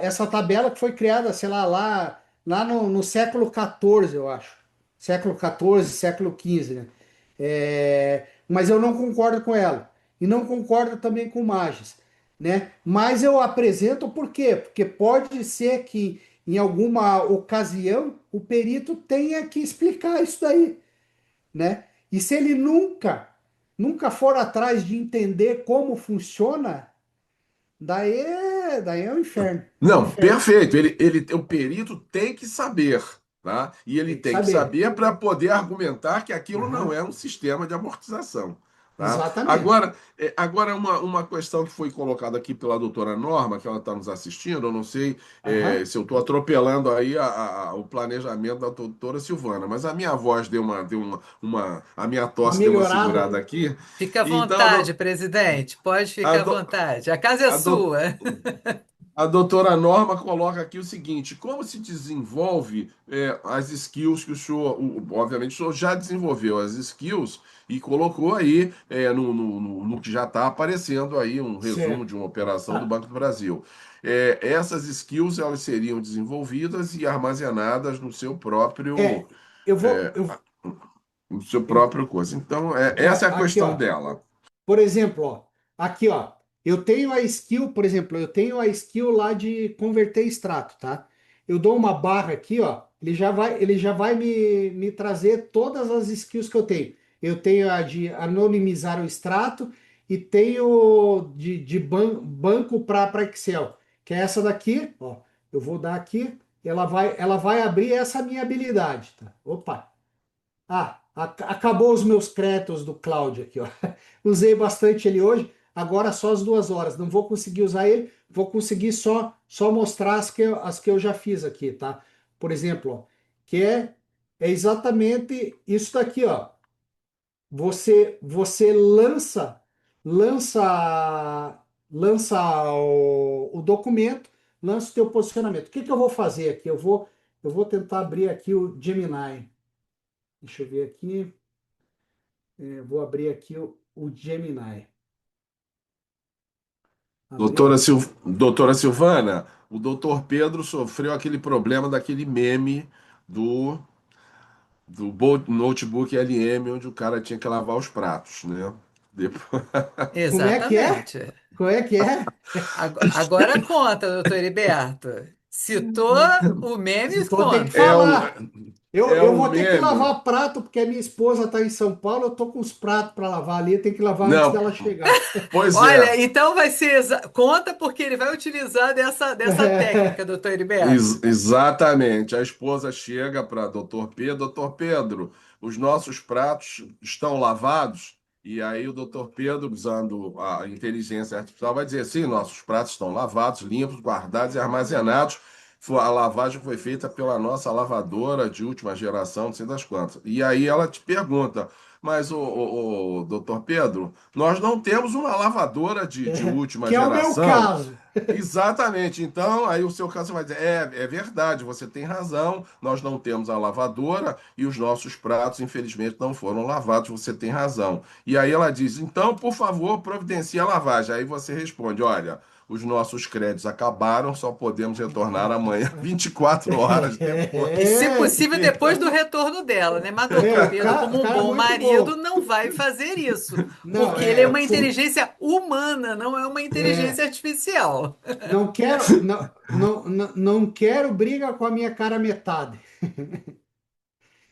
essa tabela que foi criada, sei lá no século XIV, eu acho. Século XIV, século XV, né? Mas eu não concordo com ela. E não concordo também com Magis, né? Mas eu apresento por quê? Porque pode ser que em alguma ocasião o perito tenha que explicar isso daí, né? E se ele nunca for atrás de entender como funciona, daí é um inferno. É um Não, inferno. perfeito. O perito tem que saber, tá? E ele Tem que tem que saber. saber para poder argumentar que aquilo não Aham, é um sistema de amortização, tá? exatamente. Agora uma questão que foi colocada aqui pela doutora Norma, que ela está nos assistindo, eu não sei Aham. se eu estou atropelando aí o planejamento da doutora Silvana, mas a minha voz a minha Uma tosse deu uma melhorada. segurada aqui. Fica à Então, vontade, presidente. Pode a, ficar à do- vontade. A casa é a, do- sua. A doutora Norma coloca aqui o seguinte: como se desenvolve as skills que o senhor, obviamente, o senhor já desenvolveu as skills e colocou aí no que já está aparecendo aí um resumo Certo. de uma operação do Ah, Banco do Brasil. Essas skills elas seriam desenvolvidas e armazenadas é, eu vou, eu, no seu eu, próprio coisa. Então, essa é a aqui, questão ó. dela. Por exemplo, ó, aqui, ó, eu tenho a skill, por exemplo, eu tenho a skill lá de converter extrato, tá? Eu dou uma barra aqui, ó, ele já vai me trazer todas as skills que eu tenho. Eu tenho a de anonimizar o extrato e tenho de banco para Excel, que é essa daqui, ó. Eu vou dar aqui, ela vai abrir essa minha habilidade, tá? Opa. Acabou os meus créditos do Cloud aqui, ó. Usei bastante ele hoje, agora só as 2 horas. Não vou conseguir usar ele, vou conseguir só mostrar as que eu já fiz aqui, tá? Por exemplo, ó, que é exatamente isso daqui, ó. Você lança, lança o documento, lança o teu posicionamento. O que que eu vou fazer aqui? Eu vou tentar abrir aqui o Gemini. Deixa eu ver aqui. Vou abrir aqui o Gemini. Abriu? Doutora Silvana, o doutor Pedro sofreu aquele problema daquele meme do, do notebook LM, onde o cara tinha que lavar os pratos, né? Depois... Como é que é? Exatamente. Como é que é? Agora conta, doutor Heriberto. Citou o meme, Então tem que conta. É um, falar. Eu, é eu um vou ter que meme. lavar prato, porque a minha esposa está em São Paulo, eu tô com os pratos para lavar ali, tem que lavar antes Não, dela chegar. pois Olha, é, então vai ser. Conta porque ele vai utilizar dessa técnica, doutor Heriberto. exatamente. A esposa chega para doutor Pedro, doutor Pedro, os nossos pratos estão lavados? E aí o doutor Pedro, usando a inteligência artificial, vai dizer assim, nossos pratos estão lavados, limpos, guardados e armazenados. A lavagem foi feita pela nossa lavadora de última geração, não sei das quantas. E aí ela te pergunta, mas o doutor Pedro, nós não temos uma lavadora de última Que é o meu geração. caso. Exatamente. Então, aí o seu caso vai dizer: é verdade, você tem razão, nós não temos a lavadora e os nossos pratos, infelizmente, não foram lavados, você tem razão. E aí ela diz: então, por favor, providencie a lavagem. Aí você responde: olha, os nossos créditos acabaram, só podemos retornar amanhã, 24 horas E, depois. se É, possível, depois do retorno dela, né? Mas doutor Pedro, como o um cara é bom muito marido, bom. não vai fazer isso, Não, porque ele é uma inteligência humana, não é uma inteligência é, artificial. não quero briga com a minha cara metade.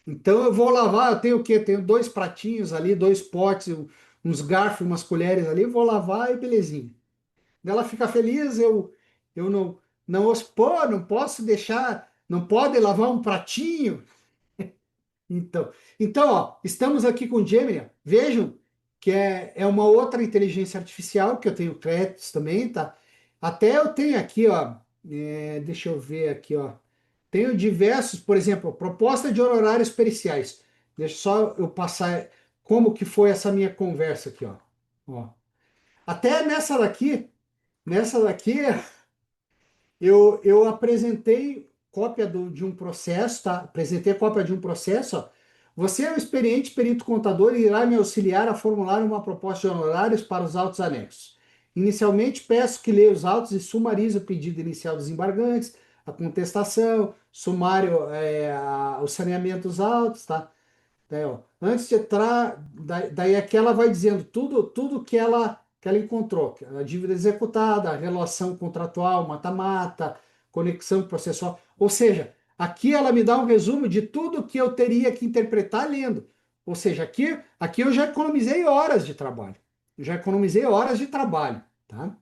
Então eu vou lavar, eu tenho o quê? Tenho dois pratinhos ali, dois potes, uns garfos, umas colheres ali, vou lavar e belezinha. Ela fica feliz, eu pô, não posso deixar, não pode lavar um pratinho. Então, ó, estamos aqui com o Gemini. Vejam que é uma outra inteligência artificial que eu tenho créditos também, tá? Até eu tenho aqui, ó, deixa eu ver aqui, ó. Tenho diversos, por exemplo, proposta de honorários periciais. Deixa só eu passar como que foi essa minha conversa aqui, ó. Ó. Até nessa daqui eu apresentei cópia de um processo, tá? Apresentei cópia de um processo, ó. Você é um experiente perito contador e irá me auxiliar a formular uma proposta de honorários para os autos anexos. Inicialmente, peço que leia os autos e sumarize o pedido inicial dos embargantes, a contestação, sumário, o saneamento dos autos, tá? Daí, ó, antes de entrar, daí aqui ela vai dizendo tudo que ela encontrou, a dívida executada, a relação contratual, mata-mata, conexão processual. Ou seja, aqui ela me dá um resumo de tudo que eu teria que interpretar lendo. Ou seja, aqui eu já economizei horas de trabalho. Já economizei horas de trabalho, tá?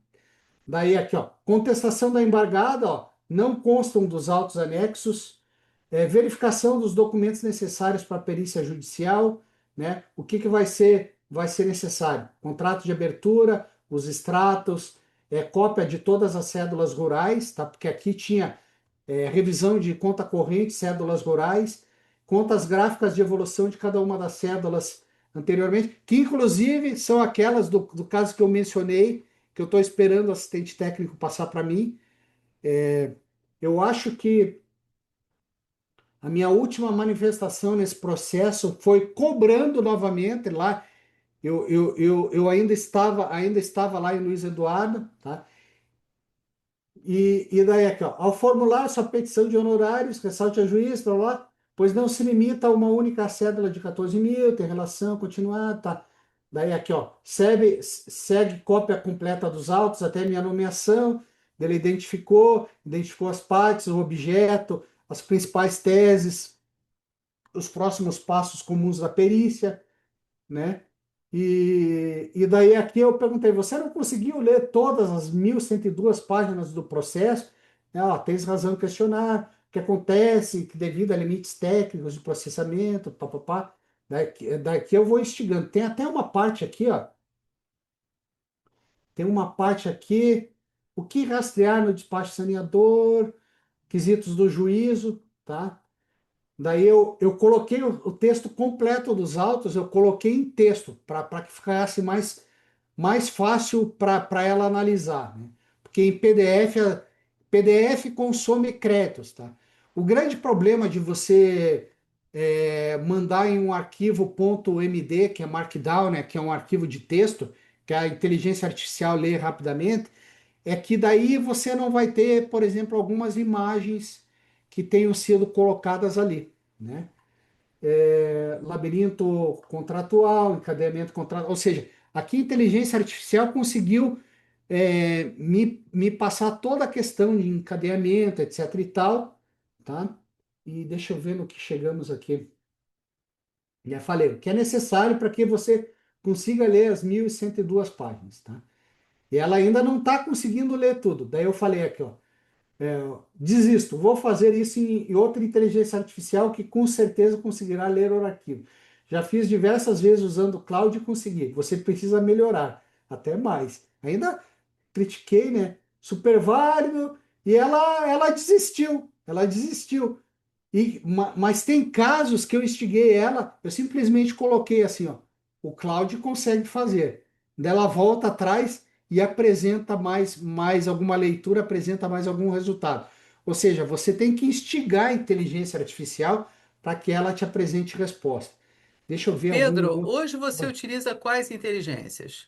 Daí aqui, ó, contestação da embargada, ó, não constam dos autos anexos, verificação dos documentos necessários para a perícia judicial, né? O que vai ser necessário? Contrato de abertura, os extratos, cópia de todas as cédulas rurais, tá? Porque aqui tinha revisão de conta corrente, cédulas rurais, contas gráficas de evolução de cada uma das cédulas anteriormente, que inclusive são aquelas do caso que eu mencionei, que eu estou esperando o assistente técnico passar para mim. Eu acho que a minha última manifestação nesse processo foi cobrando novamente lá. Eu ainda estava lá em Luiz Eduardo, tá? E daí aqui, ó, ao formular sua petição de honorários, ressalte a juiz, blá, blá, pois não se limita a uma única cédula de 14 mil, tem relação continuada, tá? Daí aqui, ó, segue cópia completa dos autos até minha nomeação, ele identificou as partes, o objeto, as principais teses, os próximos passos comuns da perícia, né? E daí aqui eu perguntei, você não conseguiu ler todas as 1.102 páginas do processo? Ó, tens razão em questionar, o que acontece, que devido a limites técnicos de processamento, papapá. Daqui eu vou instigando. Tem até uma parte aqui, ó. Tem uma parte aqui, o que rastrear no despacho saneador, quesitos do juízo, tá? Daí eu coloquei o texto completo dos autos, eu coloquei em texto, para que ficasse mais fácil para ela analisar, né? Porque em PDF, PDF consome créditos, tá? O grande problema de você mandar em um arquivo .md, que é Markdown, né, que é um arquivo de texto, que a inteligência artificial lê rapidamente, é que daí você não vai ter, por exemplo, algumas imagens que tenham sido colocadas ali, né? Labirinto contratual, encadeamento contratual, ou seja, aqui a inteligência artificial conseguiu me passar toda a questão de encadeamento, etc e tal, tá? E deixa eu ver no que chegamos aqui. Já falei, o que é necessário para que você consiga ler as 1.102 páginas, tá? E ela ainda não está conseguindo ler tudo. Daí eu falei aqui, ó, vou fazer isso em outra inteligência artificial que com certeza conseguirá ler o arquivo. Já fiz diversas vezes usando o cloud e consegui. Você precisa melhorar, até mais. Ainda critiquei, né? Super válido, e ela desistiu. Ela desistiu. Mas tem casos que eu instiguei ela, eu simplesmente coloquei assim, ó, o Cloud consegue fazer. Daí ela volta atrás e apresenta mais alguma leitura, apresenta mais algum resultado. Ou seja, você tem que instigar a inteligência artificial para que ela te apresente resposta. Deixa eu ver algum Pedro, outro. hoje você utiliza quais inteligências?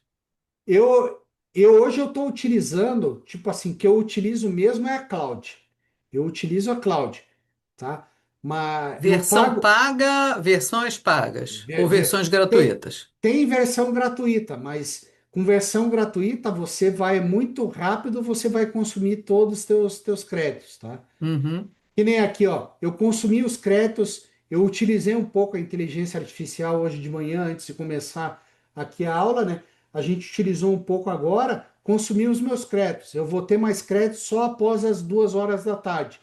Eu, eu hoje eu estou utilizando, tipo assim, que eu utilizo mesmo é a Cloud. Eu utilizo a Cloud, tá? Mas eu Versão pago. paga, versões pagas ou Ver- ver- versões Tem, gratuitas? tem versão gratuita, mas com versão gratuita você vai muito rápido, você vai consumir todos os teus créditos, tá? Uhum. Que nem aqui, ó, eu consumi os créditos, eu utilizei um pouco a inteligência artificial hoje de manhã, antes de começar aqui a aula, né? A gente utilizou um pouco agora, consumi os meus créditos. Eu vou ter mais créditos só após as 2 horas da tarde,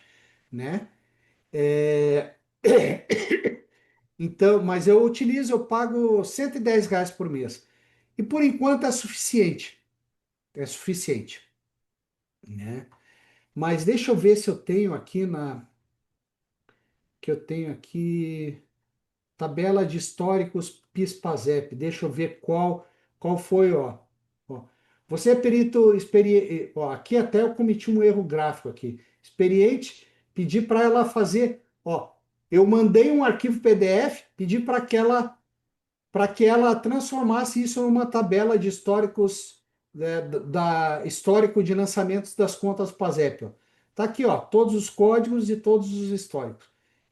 né? É, Então, mas eu utilizo, eu pago R$ 110 por mês. E por enquanto é suficiente, né? Mas deixa eu ver se eu tenho aqui que eu tenho aqui tabela de históricos PIS/PASEP. Deixa eu ver qual foi, ó. Ó, você é perito experiente, ó, aqui até eu cometi um erro gráfico aqui. Experiente, pedi para ela fazer, ó, eu mandei um arquivo PDF, pedi para que ela transformasse isso numa tabela de históricos, né, da histórico de lançamentos das contas PASEP. Ó. Tá aqui, ó, todos os códigos e todos os históricos.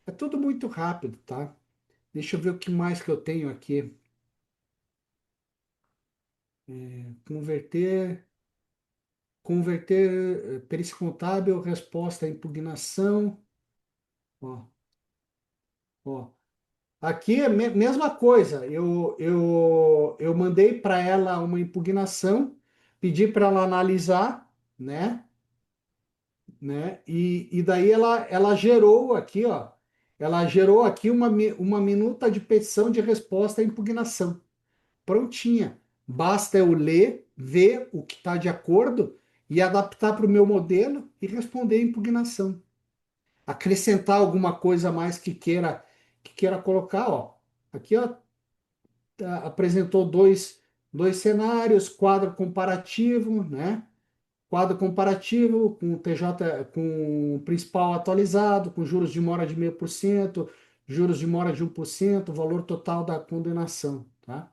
É tudo muito rápido, tá? Deixa eu ver o que mais que eu tenho aqui. Converter, perícia contábil, resposta à impugnação. Ó, ó. Aqui é a mesma coisa. Eu mandei para ela uma impugnação, pedi para ela analisar, né? E daí ela gerou aqui, ó. Ela gerou aqui uma minuta de petição de resposta à impugnação. Prontinha. Basta eu ler, ver o que está de acordo e adaptar para o meu modelo e responder a impugnação. Acrescentar alguma coisa a mais que queira colocar, ó. Aqui, ó, apresentou dois cenários, quadro comparativo, né? Quadro comparativo com TJ, com o principal atualizado, com juros de mora de 0,5%, juros de mora de 1%, valor total da condenação, tá?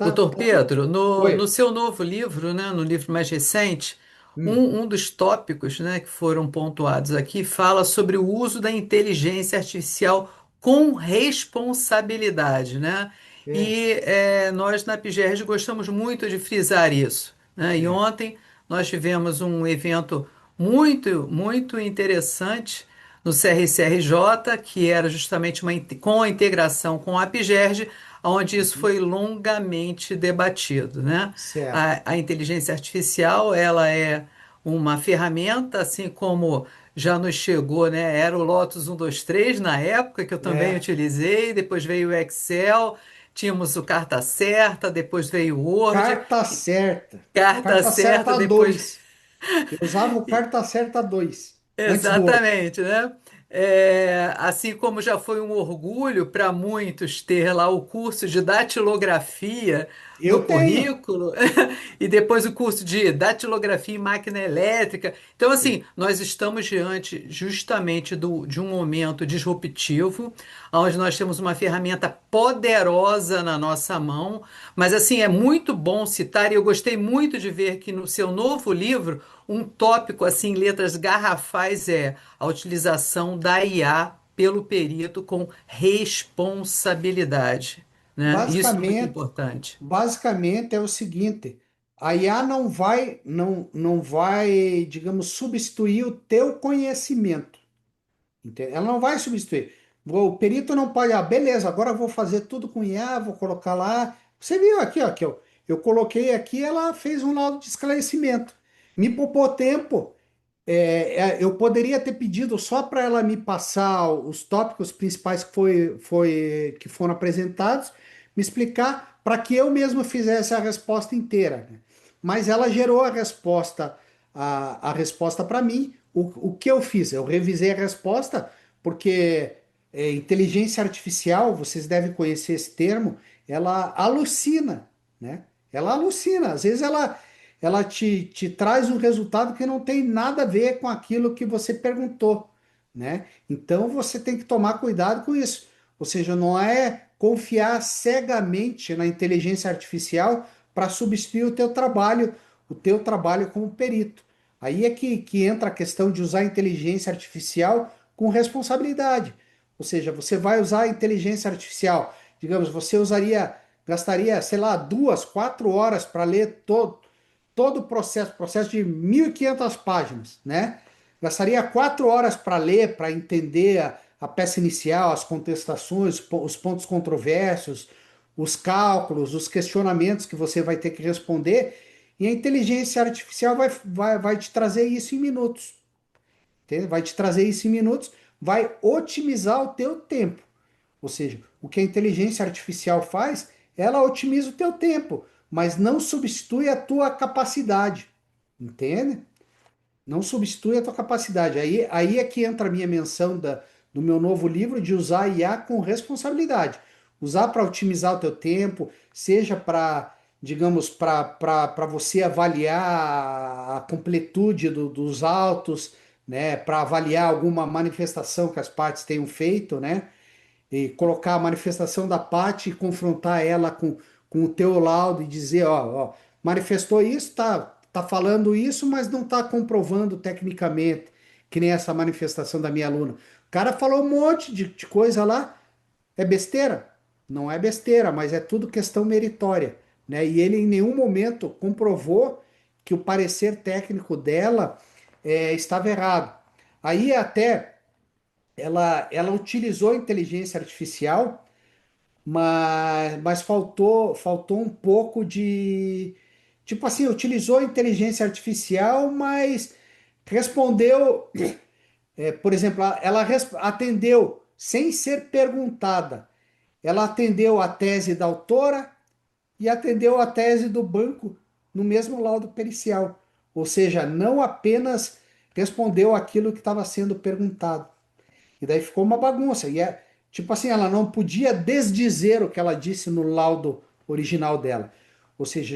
Doutor Tá tudo. Pedro, no Oi. seu novo livro, né, no livro mais recente, Hum, um dos tópicos, né, que foram pontuados aqui fala sobre o uso da inteligência artificial com responsabilidade, né? é, E nós na PGRG gostamos muito de frisar isso, né? E é, ontem nós tivemos um evento muito interessante no CRCRJ, que era justamente com a integração com a PGRG, onde isso uhum, foi longamente debatido, né? certo. A inteligência artificial, ela é uma ferramenta, assim como já nos chegou, né? Era o Lotus 123 na época, que eu também É, utilizei, depois veio o Excel, tínhamos o Carta Certa, depois veio o Word, carta certa. Carta Carta Certa, certa depois 2. Eu usava o carta certa 2 antes do Word. exatamente, né? Assim como já foi um orgulho para muitos ter lá o curso de datilografia no Eu tenho. currículo e depois o curso de datilografia em máquina elétrica. Então, assim, nós estamos diante justamente de um momento disruptivo, onde nós temos uma ferramenta poderosa na nossa mão, mas assim, é muito bom citar, e eu gostei muito de ver que no seu novo livro um tópico assim, em letras garrafais é a utilização da IA pelo perito com responsabilidade, né? Isso é muito Basicamente, importante. basicamente é o seguinte, a IA não vai, digamos, substituir o teu conhecimento. Entende? Ela não vai substituir. O perito não pode, beleza, agora eu vou fazer tudo com IA, vou colocar lá. Você viu aqui, ó, que eu coloquei aqui, ela fez um laudo de esclarecimento. Me poupou tempo. eu poderia ter pedido só para ela me passar os tópicos principais que foram apresentados, me explicar para que eu mesmo fizesse a resposta inteira, né? Mas ela gerou a resposta para mim. O que eu fiz? Eu revisei a resposta, porque inteligência artificial, vocês devem conhecer esse termo, ela alucina, né? Ela alucina. Às vezes ela te traz um resultado que não tem nada a ver com aquilo que você perguntou, né? Então você tem que tomar cuidado com isso. Ou seja, não é confiar cegamente na inteligência artificial para substituir o teu trabalho como perito. Aí é que entra a questão de usar a inteligência artificial com responsabilidade. Ou seja, você vai usar a inteligência artificial, digamos, gastaria, sei lá, 2, 4 horas para ler todo o processo de 1.500 páginas, né? Gastaria 4 horas para ler, para entender a peça inicial, as contestações, os pontos controversos, os cálculos, os questionamentos que você vai ter que responder, e a inteligência artificial vai te trazer isso em minutos. Entende? Vai te trazer isso em minutos, vai otimizar o teu tempo. Ou seja, o que a inteligência artificial faz, ela otimiza o teu tempo, mas não substitui a tua capacidade. Entende? Não substitui a tua capacidade. Aí é que entra a minha menção do meu novo livro de usar a IA com responsabilidade. Usar para otimizar o teu tempo, seja para, digamos, para você avaliar a completude dos autos, né, para avaliar alguma manifestação que as partes tenham feito, né? E colocar a manifestação da parte e confrontar ela com o teu laudo e dizer, ó, manifestou isso, tá falando isso, mas não tá comprovando tecnicamente, que nem essa manifestação da minha aluna. O cara falou um monte de coisa lá, é besteira? Não é besteira, mas é tudo questão meritória, né? E ele em nenhum momento comprovou que o parecer técnico dela estava errado. Aí até ela utilizou a inteligência artificial, mas faltou um pouco de. Tipo assim, utilizou a inteligência artificial, mas respondeu. Por exemplo, ela atendeu sem ser perguntada. Ela atendeu a tese da autora e atendeu a tese do banco no mesmo laudo pericial. Ou seja, não apenas respondeu aquilo que estava sendo perguntado. E daí ficou uma bagunça. E é tipo assim, ela não podia desdizer o que ela disse no laudo original dela. Ou seja,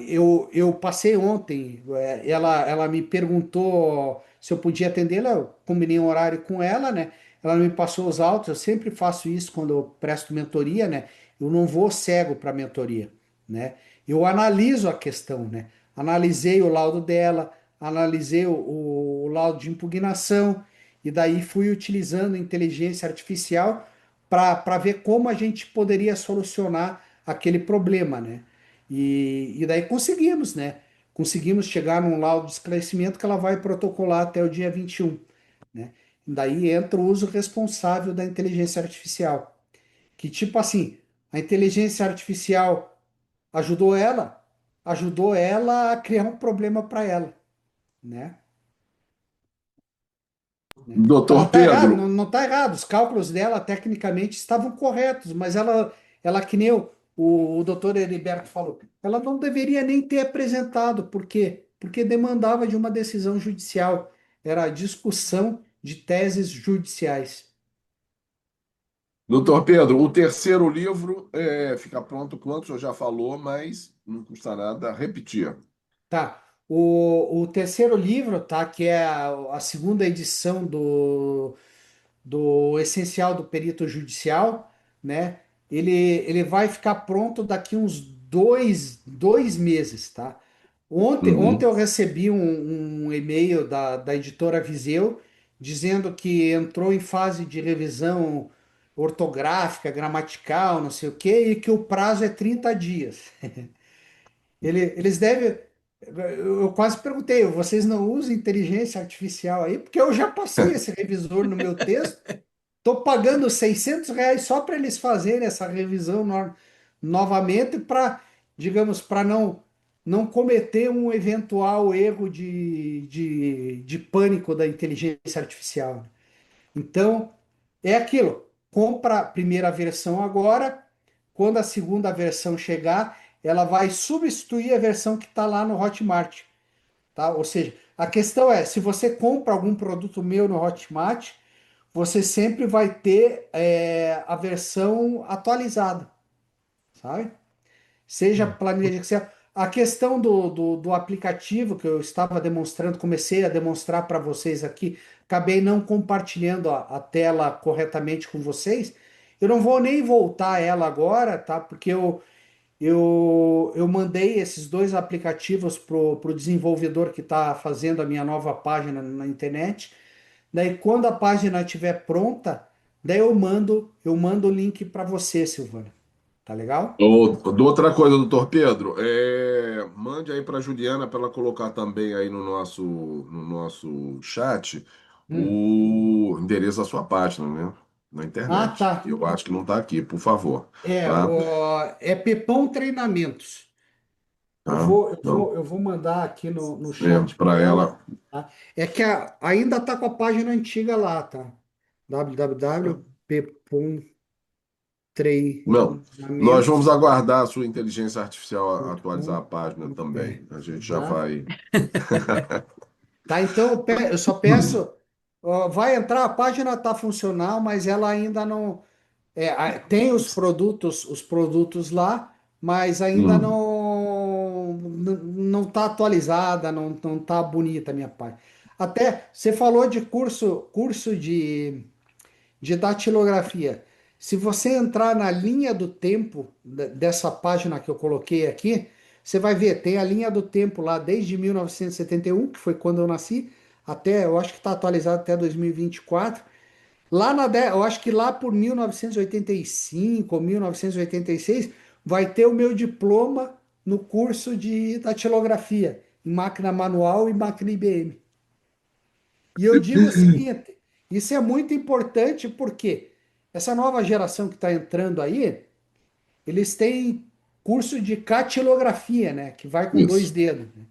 eu passei ontem, ela me perguntou se eu podia atendê-la, eu combinei um horário com ela, né? Ela me passou os autos, eu sempre faço isso quando eu presto mentoria, né? Eu não vou cego para mentoria, né? Eu analiso a questão, né? Analisei o laudo dela, analisei o laudo de impugnação e daí fui utilizando inteligência artificial para ver como a gente poderia solucionar aquele problema, né? E daí conseguimos, né? Conseguimos chegar num laudo de esclarecimento que ela vai protocolar até o dia 21, né? Daí entra o uso responsável da inteligência artificial, que tipo assim, a inteligência artificial ajudou ajudou ela a criar um problema para ela, né? Ela Doutor tá errada, Pedro, não tá errado. Os cálculos dela tecnicamente estavam corretos, mas ela que nem o doutor Heriberto falou, ela não deveria nem ter apresentado. Por quê? Porque demandava de uma decisão judicial. Era a discussão de teses judiciais. doutor Pedro, o terceiro livro fica pronto quanto o senhor já falou, mas não custa nada repetir. Tá. O terceiro livro, tá? Que é a segunda edição do essencial do perito judicial, né? Ele vai ficar pronto daqui uns dois meses, tá? Ontem Uhum. eu recebi um e-mail da editora Viseu dizendo que entrou em fase de revisão ortográfica, gramatical, não sei o quê, e que o prazo é 30 dias. Eles devem. Eu quase perguntei, vocês não usam inteligência artificial aí? Porque eu já passei esse revisor no meu texto. Estou pagando R$ 600 só para eles fazerem essa revisão novamente para, digamos, para não. não cometer um eventual erro de pânico da inteligência artificial. Então, é aquilo. Compra a primeira versão agora, quando a segunda versão chegar, ela vai substituir a versão que está lá no Hotmart, tá? Ou seja, a questão é, se você compra algum produto meu no Hotmart, você sempre vai ter a versão atualizada, sabe? Seja planilha de Excel. A questão do aplicativo que eu estava demonstrando, comecei a demonstrar para vocês aqui, acabei não compartilhando a tela corretamente com vocês. Eu não vou nem voltar a ela agora, tá? Porque eu mandei esses dois aplicativos pro desenvolvedor que está fazendo a minha nova página na internet. Daí, quando a página estiver pronta, daí eu mando o link para você, Silvana. Tá legal? Outra coisa, doutor Pedro, mande aí para Juliana para ela colocar também aí no nosso chat Hum. o endereço da sua página, né? Na Ah, internet. tá. Eu acho que não está aqui, por favor, tá? É Pepão Treinamentos. Eu Tá? vou, eu Então, vou, eu vou mandar aqui no chat para para ela, ela. tá? É que ainda tá com a página antiga lá, tá? Não, nós vamos www.pepomtreinamentos. aguardar a sua inteligência artificial atualizar a página também. A gente já Tá? vai. Tá, então eu só peço, ó, vai entrar, a página tá funcional, mas ela ainda não. Tem os produtos lá, mas ainda Hum. não está atualizada, não está bonita a minha parte. Até você falou de curso de datilografia. Se você entrar na linha do tempo dessa página que eu coloquei aqui, você vai ver, tem a linha do tempo lá desde 1971, que foi quando eu nasci, até, eu acho que está atualizado até 2024. Eu acho que lá por 1985 ou 1986 vai ter o meu diploma no curso de datilografia em máquina manual e máquina IBM. E eu digo o seguinte, isso é muito importante porque essa nova geração que está entrando aí, eles têm curso de catilografia, né, que vai com dois Isso. dedos, né?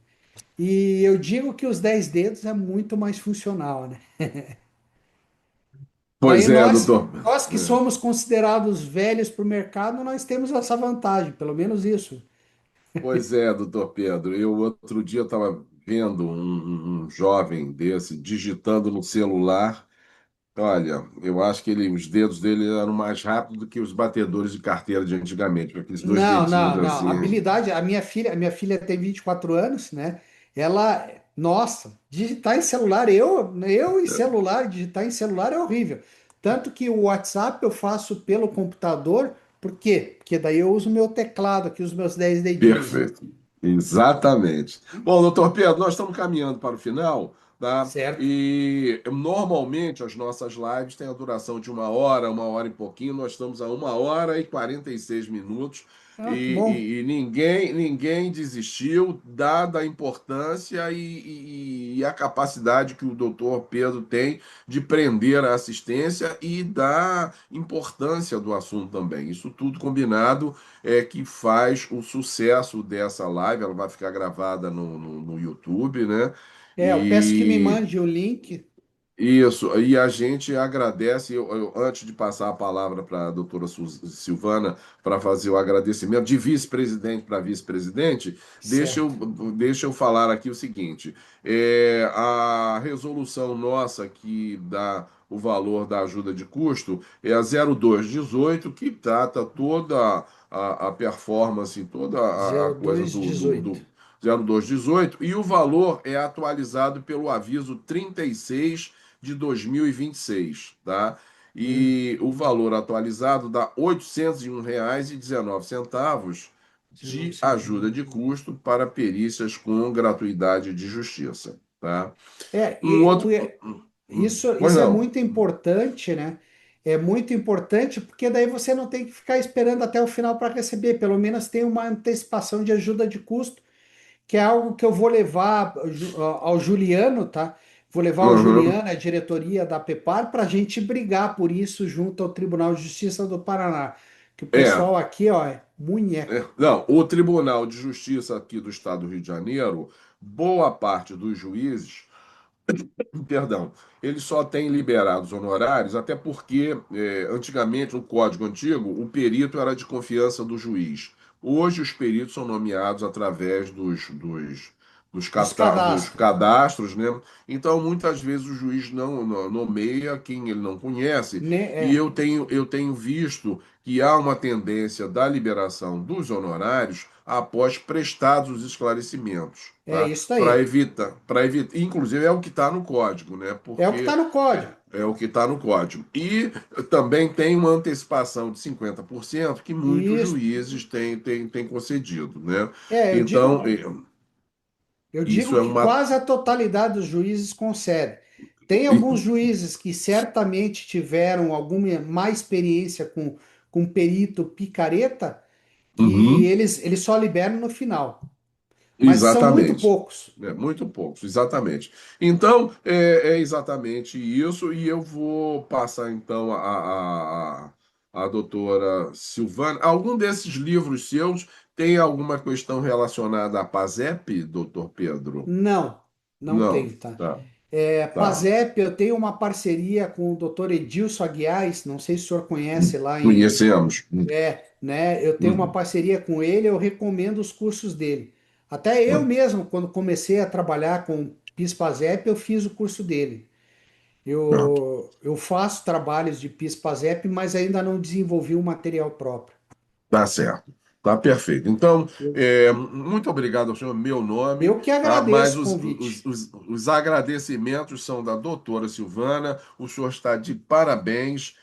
E eu digo que os 10 dedos é muito mais funcional, né? Daí Pois é, nós, doutor. nós que somos considerados velhos para o mercado, nós temos essa vantagem, pelo menos isso. Pois é, doutor Pedro. Eu outro dia estava vendo um jovem desse digitando no celular. Olha, eu acho que os dedos dele eram mais rápidos do que os batedores de carteira de antigamente, com aqueles dois Não, dedinhos não, não. assim. Habilidade, a minha filha tem 24 anos, né? Ela, nossa, digitar em celular, eu em celular, digitar em celular é horrível. Tanto que o WhatsApp eu faço pelo computador, por quê? Porque daí eu uso o meu teclado aqui, os meus 10 dedinhos, né? Perfeito. Exatamente. Bom, doutor Pedro, nós estamos caminhando para o final, tá? Certo? E normalmente as nossas lives têm a duração de uma hora e pouquinho. Nós estamos a 1 hora e 46 minutos e, Ah, que bom. e ninguém desistiu, dada a importância e a capacidade que o doutor Pedro tem de prender a assistência e da importância do assunto também. Isso tudo combinado que faz o sucesso dessa live. Ela vai ficar gravada no YouTube, né? Eu peço que me E mande o link. isso, e a gente agradece. Antes de passar a palavra para a doutora Silvana para fazer o agradecimento de vice-presidente para vice-presidente, deixa eu, Certo. deixa eu falar aqui o seguinte: a resolução nossa que dá o valor da ajuda de custo é a 0218, que trata toda a performance, toda a zero coisa dois do dezoito. 0218, e o valor é atualizado pelo aviso 36 de 2026, tá? Hum, E o valor atualizado dá R$ 801,19 19 de ajuda de centavos. custo para perícias com gratuidade de justiça, tá? É, Um e, outro. isso, Pois isso é não. muito importante, né? É muito importante porque daí você não tem que ficar esperando até o final para receber. Pelo menos tem uma antecipação de ajuda de custo, que é algo que eu vou levar ao Juliano, tá? Vou levar ao Uhum. Juliano, a diretoria da Pepar, para a gente brigar por isso junto ao Tribunal de Justiça do Paraná. que o É, pessoal aqui, ó, é munheco. não, o Tribunal de Justiça aqui do Estado do Rio de Janeiro, boa parte dos juízes, perdão, eles só têm liberados honorários, até porque antigamente, no Código Antigo, o perito era de confiança do juiz. Hoje, os peritos são nomeados através Dos dos cadastros, cadastros, né? Então, muitas vezes, o juiz não nomeia quem ele não conhece, né? e eu tenho visto que há uma tendência da liberação dos honorários após prestados os esclarecimentos. É Tá? isso aí. Para evitar, inclusive é o que está no código, né? É o que está Porque no código. é o que está no código. E também tem uma antecipação de 50% que muitos Isso. juízes têm concedido, né? É, Então, eu isso digo é que uma. quase a totalidade dos juízes concede. Tem alguns juízes que certamente tiveram alguma má experiência com perito picareta, que Uhum. eles só liberam no final. Mas são muito Exatamente. poucos. Muito poucos, exatamente. Então, é exatamente isso, e eu vou passar então a doutora Silvana. Algum desses livros seus tem alguma questão relacionada à PASEP, doutor Pedro? Não, não Não, tem, tá? tá, É, tá. PASEP, eu tenho uma parceria com o Dr. Edilson Aguiar, não sei se o senhor conhece lá em. Conhecemos. Né? Eu tenho uma Uhum. parceria com ele, eu recomendo os cursos dele. Até eu mesmo, quando comecei a trabalhar com PIS-PASEP, eu fiz o curso dele. Pronto. Eu faço trabalhos de PIS-PASEP, mas ainda não desenvolvi um material próprio. Tá certo. Tá perfeito. Então, Eu, muito obrigado ao senhor, meu nome, eu que tá? Mas agradeço o convite. os agradecimentos são da doutora Silvana, o senhor está de parabéns.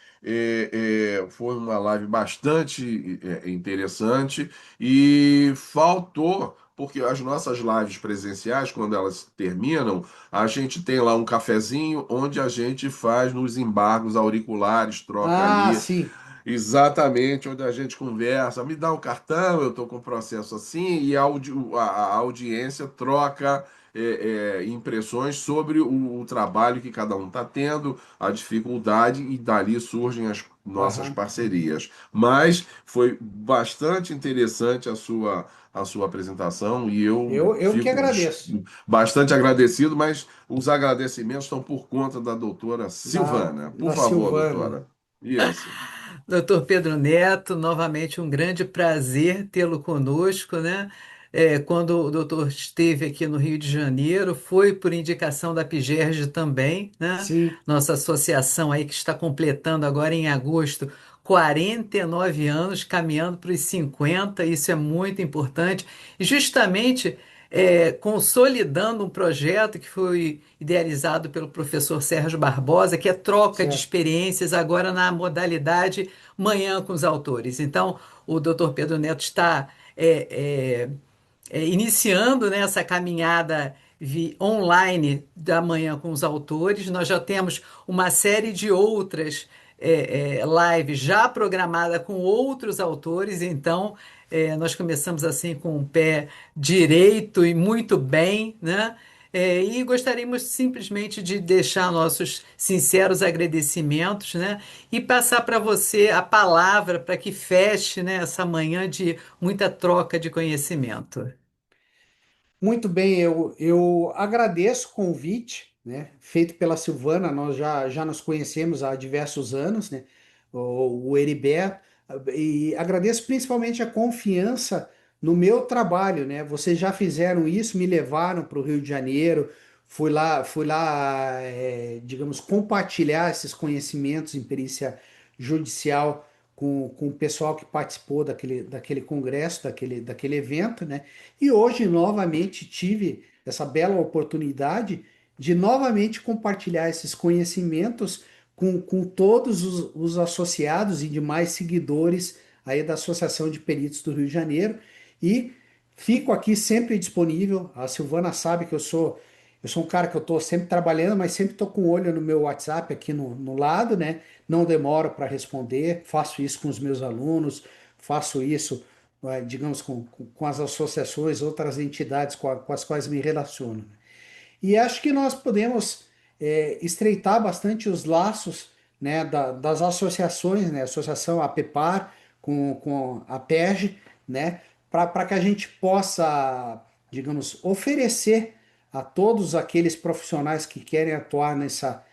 Foi uma live bastante interessante e faltou, porque as nossas lives presenciais, quando elas terminam, a gente tem lá um cafezinho onde a gente faz nos embargos auriculares, troca Ah, ali. sim. Exatamente, onde a gente conversa, me dá o cartão, eu estou com um processo assim, e a audiência troca impressões sobre o trabalho que cada um está tendo, a dificuldade, e dali surgem as nossas Aham. parcerias. Mas foi bastante interessante a sua apresentação, e eu Eu que fico agradeço. bastante agradecido, mas os agradecimentos estão por conta da doutora Silvana. Por Da favor, Silvana. doutora. Isso. Doutor Pedro Neto, novamente um grande prazer tê-lo conosco, né? Quando o doutor esteve aqui no Rio de Janeiro, foi por indicação da Pigerge também, né? Sim. Nossa associação aí que está completando agora em agosto 49 anos, caminhando para os 50, isso é muito importante. E justamente consolidando um projeto que foi idealizado pelo professor Sérgio Barbosa, que é troca de Certo. experiências agora na modalidade Manhã com os Autores. Então, o Dr. Pedro Neto está iniciando, né, essa caminhada online da Manhã com os Autores. Nós já temos uma série de outras lives já programada com outros autores, então nós começamos assim com o pé direito e muito bem, né? E gostaríamos simplesmente de deixar nossos sinceros agradecimentos, né? E passar para você a palavra para que feche, né, essa manhã de muita troca de conhecimento. Muito bem, eu agradeço o convite, né, feito pela Silvana. Nós já nos conhecemos há diversos anos, né, o Heriberto, e agradeço principalmente a confiança no meu trabalho, né? Vocês já fizeram isso, me levaram para o Rio de Janeiro, fui lá, digamos, compartilhar esses conhecimentos em perícia judicial com o pessoal que participou daquele congresso, daquele evento, né? E hoje, novamente, tive essa bela oportunidade de novamente compartilhar esses conhecimentos com todos os associados e demais seguidores aí da Associação de Peritos do Rio de Janeiro. E fico aqui sempre disponível. A Silvana sabe que eu sou um cara que eu estou sempre trabalhando, mas sempre estou com o olho no meu WhatsApp aqui no lado, né? Não demoro para responder, faço isso com os meus alunos, faço isso digamos, com as associações, outras entidades com as quais me relaciono. E acho que nós podemos estreitar bastante os laços, né, das associações, né, a Associação APEPAR, com a PERJ, né, para que a gente possa, digamos, oferecer a todos aqueles profissionais que querem atuar nessa.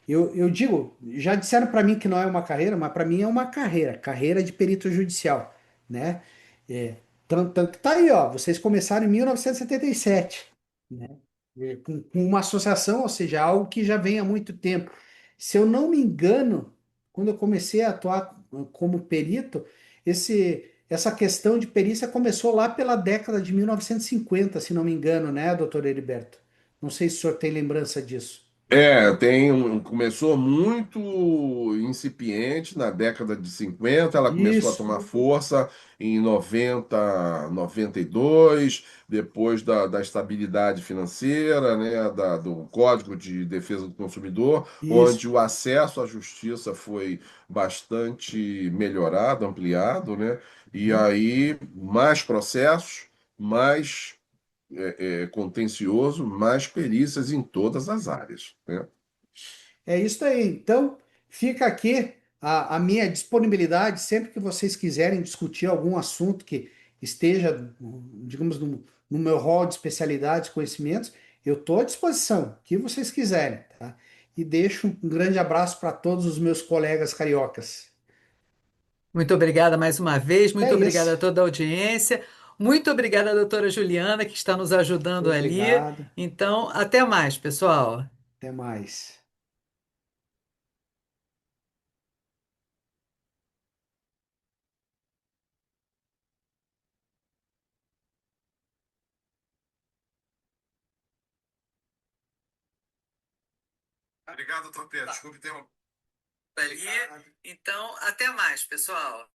Eu digo, já disseram para mim que não é uma carreira, mas para mim é uma carreira, carreira de perito judicial, né? É, tanto que tá aí, ó, vocês começaram em 1977, né? Com uma associação, ou seja, algo que já vem há muito tempo. Se eu não me engano, quando eu comecei a atuar como perito, essa questão de perícia começou lá pela década de 1950, se não me engano, né, doutor Heriberto? Não sei se o senhor tem lembrança disso. Começou muito incipiente na década de 50, ela começou a Isso, tomar força em 90, 92, depois da estabilidade financeira, né, do Código de Defesa do Consumidor, onde isso. o acesso à justiça foi bastante melhorado, ampliado, né, e Uhum. aí mais processos, mais contencioso, mais perícias em todas as áreas, né? É isso aí. Então, fica aqui a minha disponibilidade sempre que vocês quiserem discutir algum assunto que esteja, digamos, no meu rol de especialidades, conhecimentos, eu estou à disposição, o que vocês quiserem, tá? E deixo um grande abraço para todos os meus colegas cariocas. Muito obrigada mais uma vez, É muito obrigada isso. a toda a audiência, muito obrigada à doutora Juliana, que está nos ajudando ali. Obrigado. Então, até mais, pessoal. Até mais. Obrigado, doutor Pedro. Desculpe ter Ali. Então, até mais, pessoal.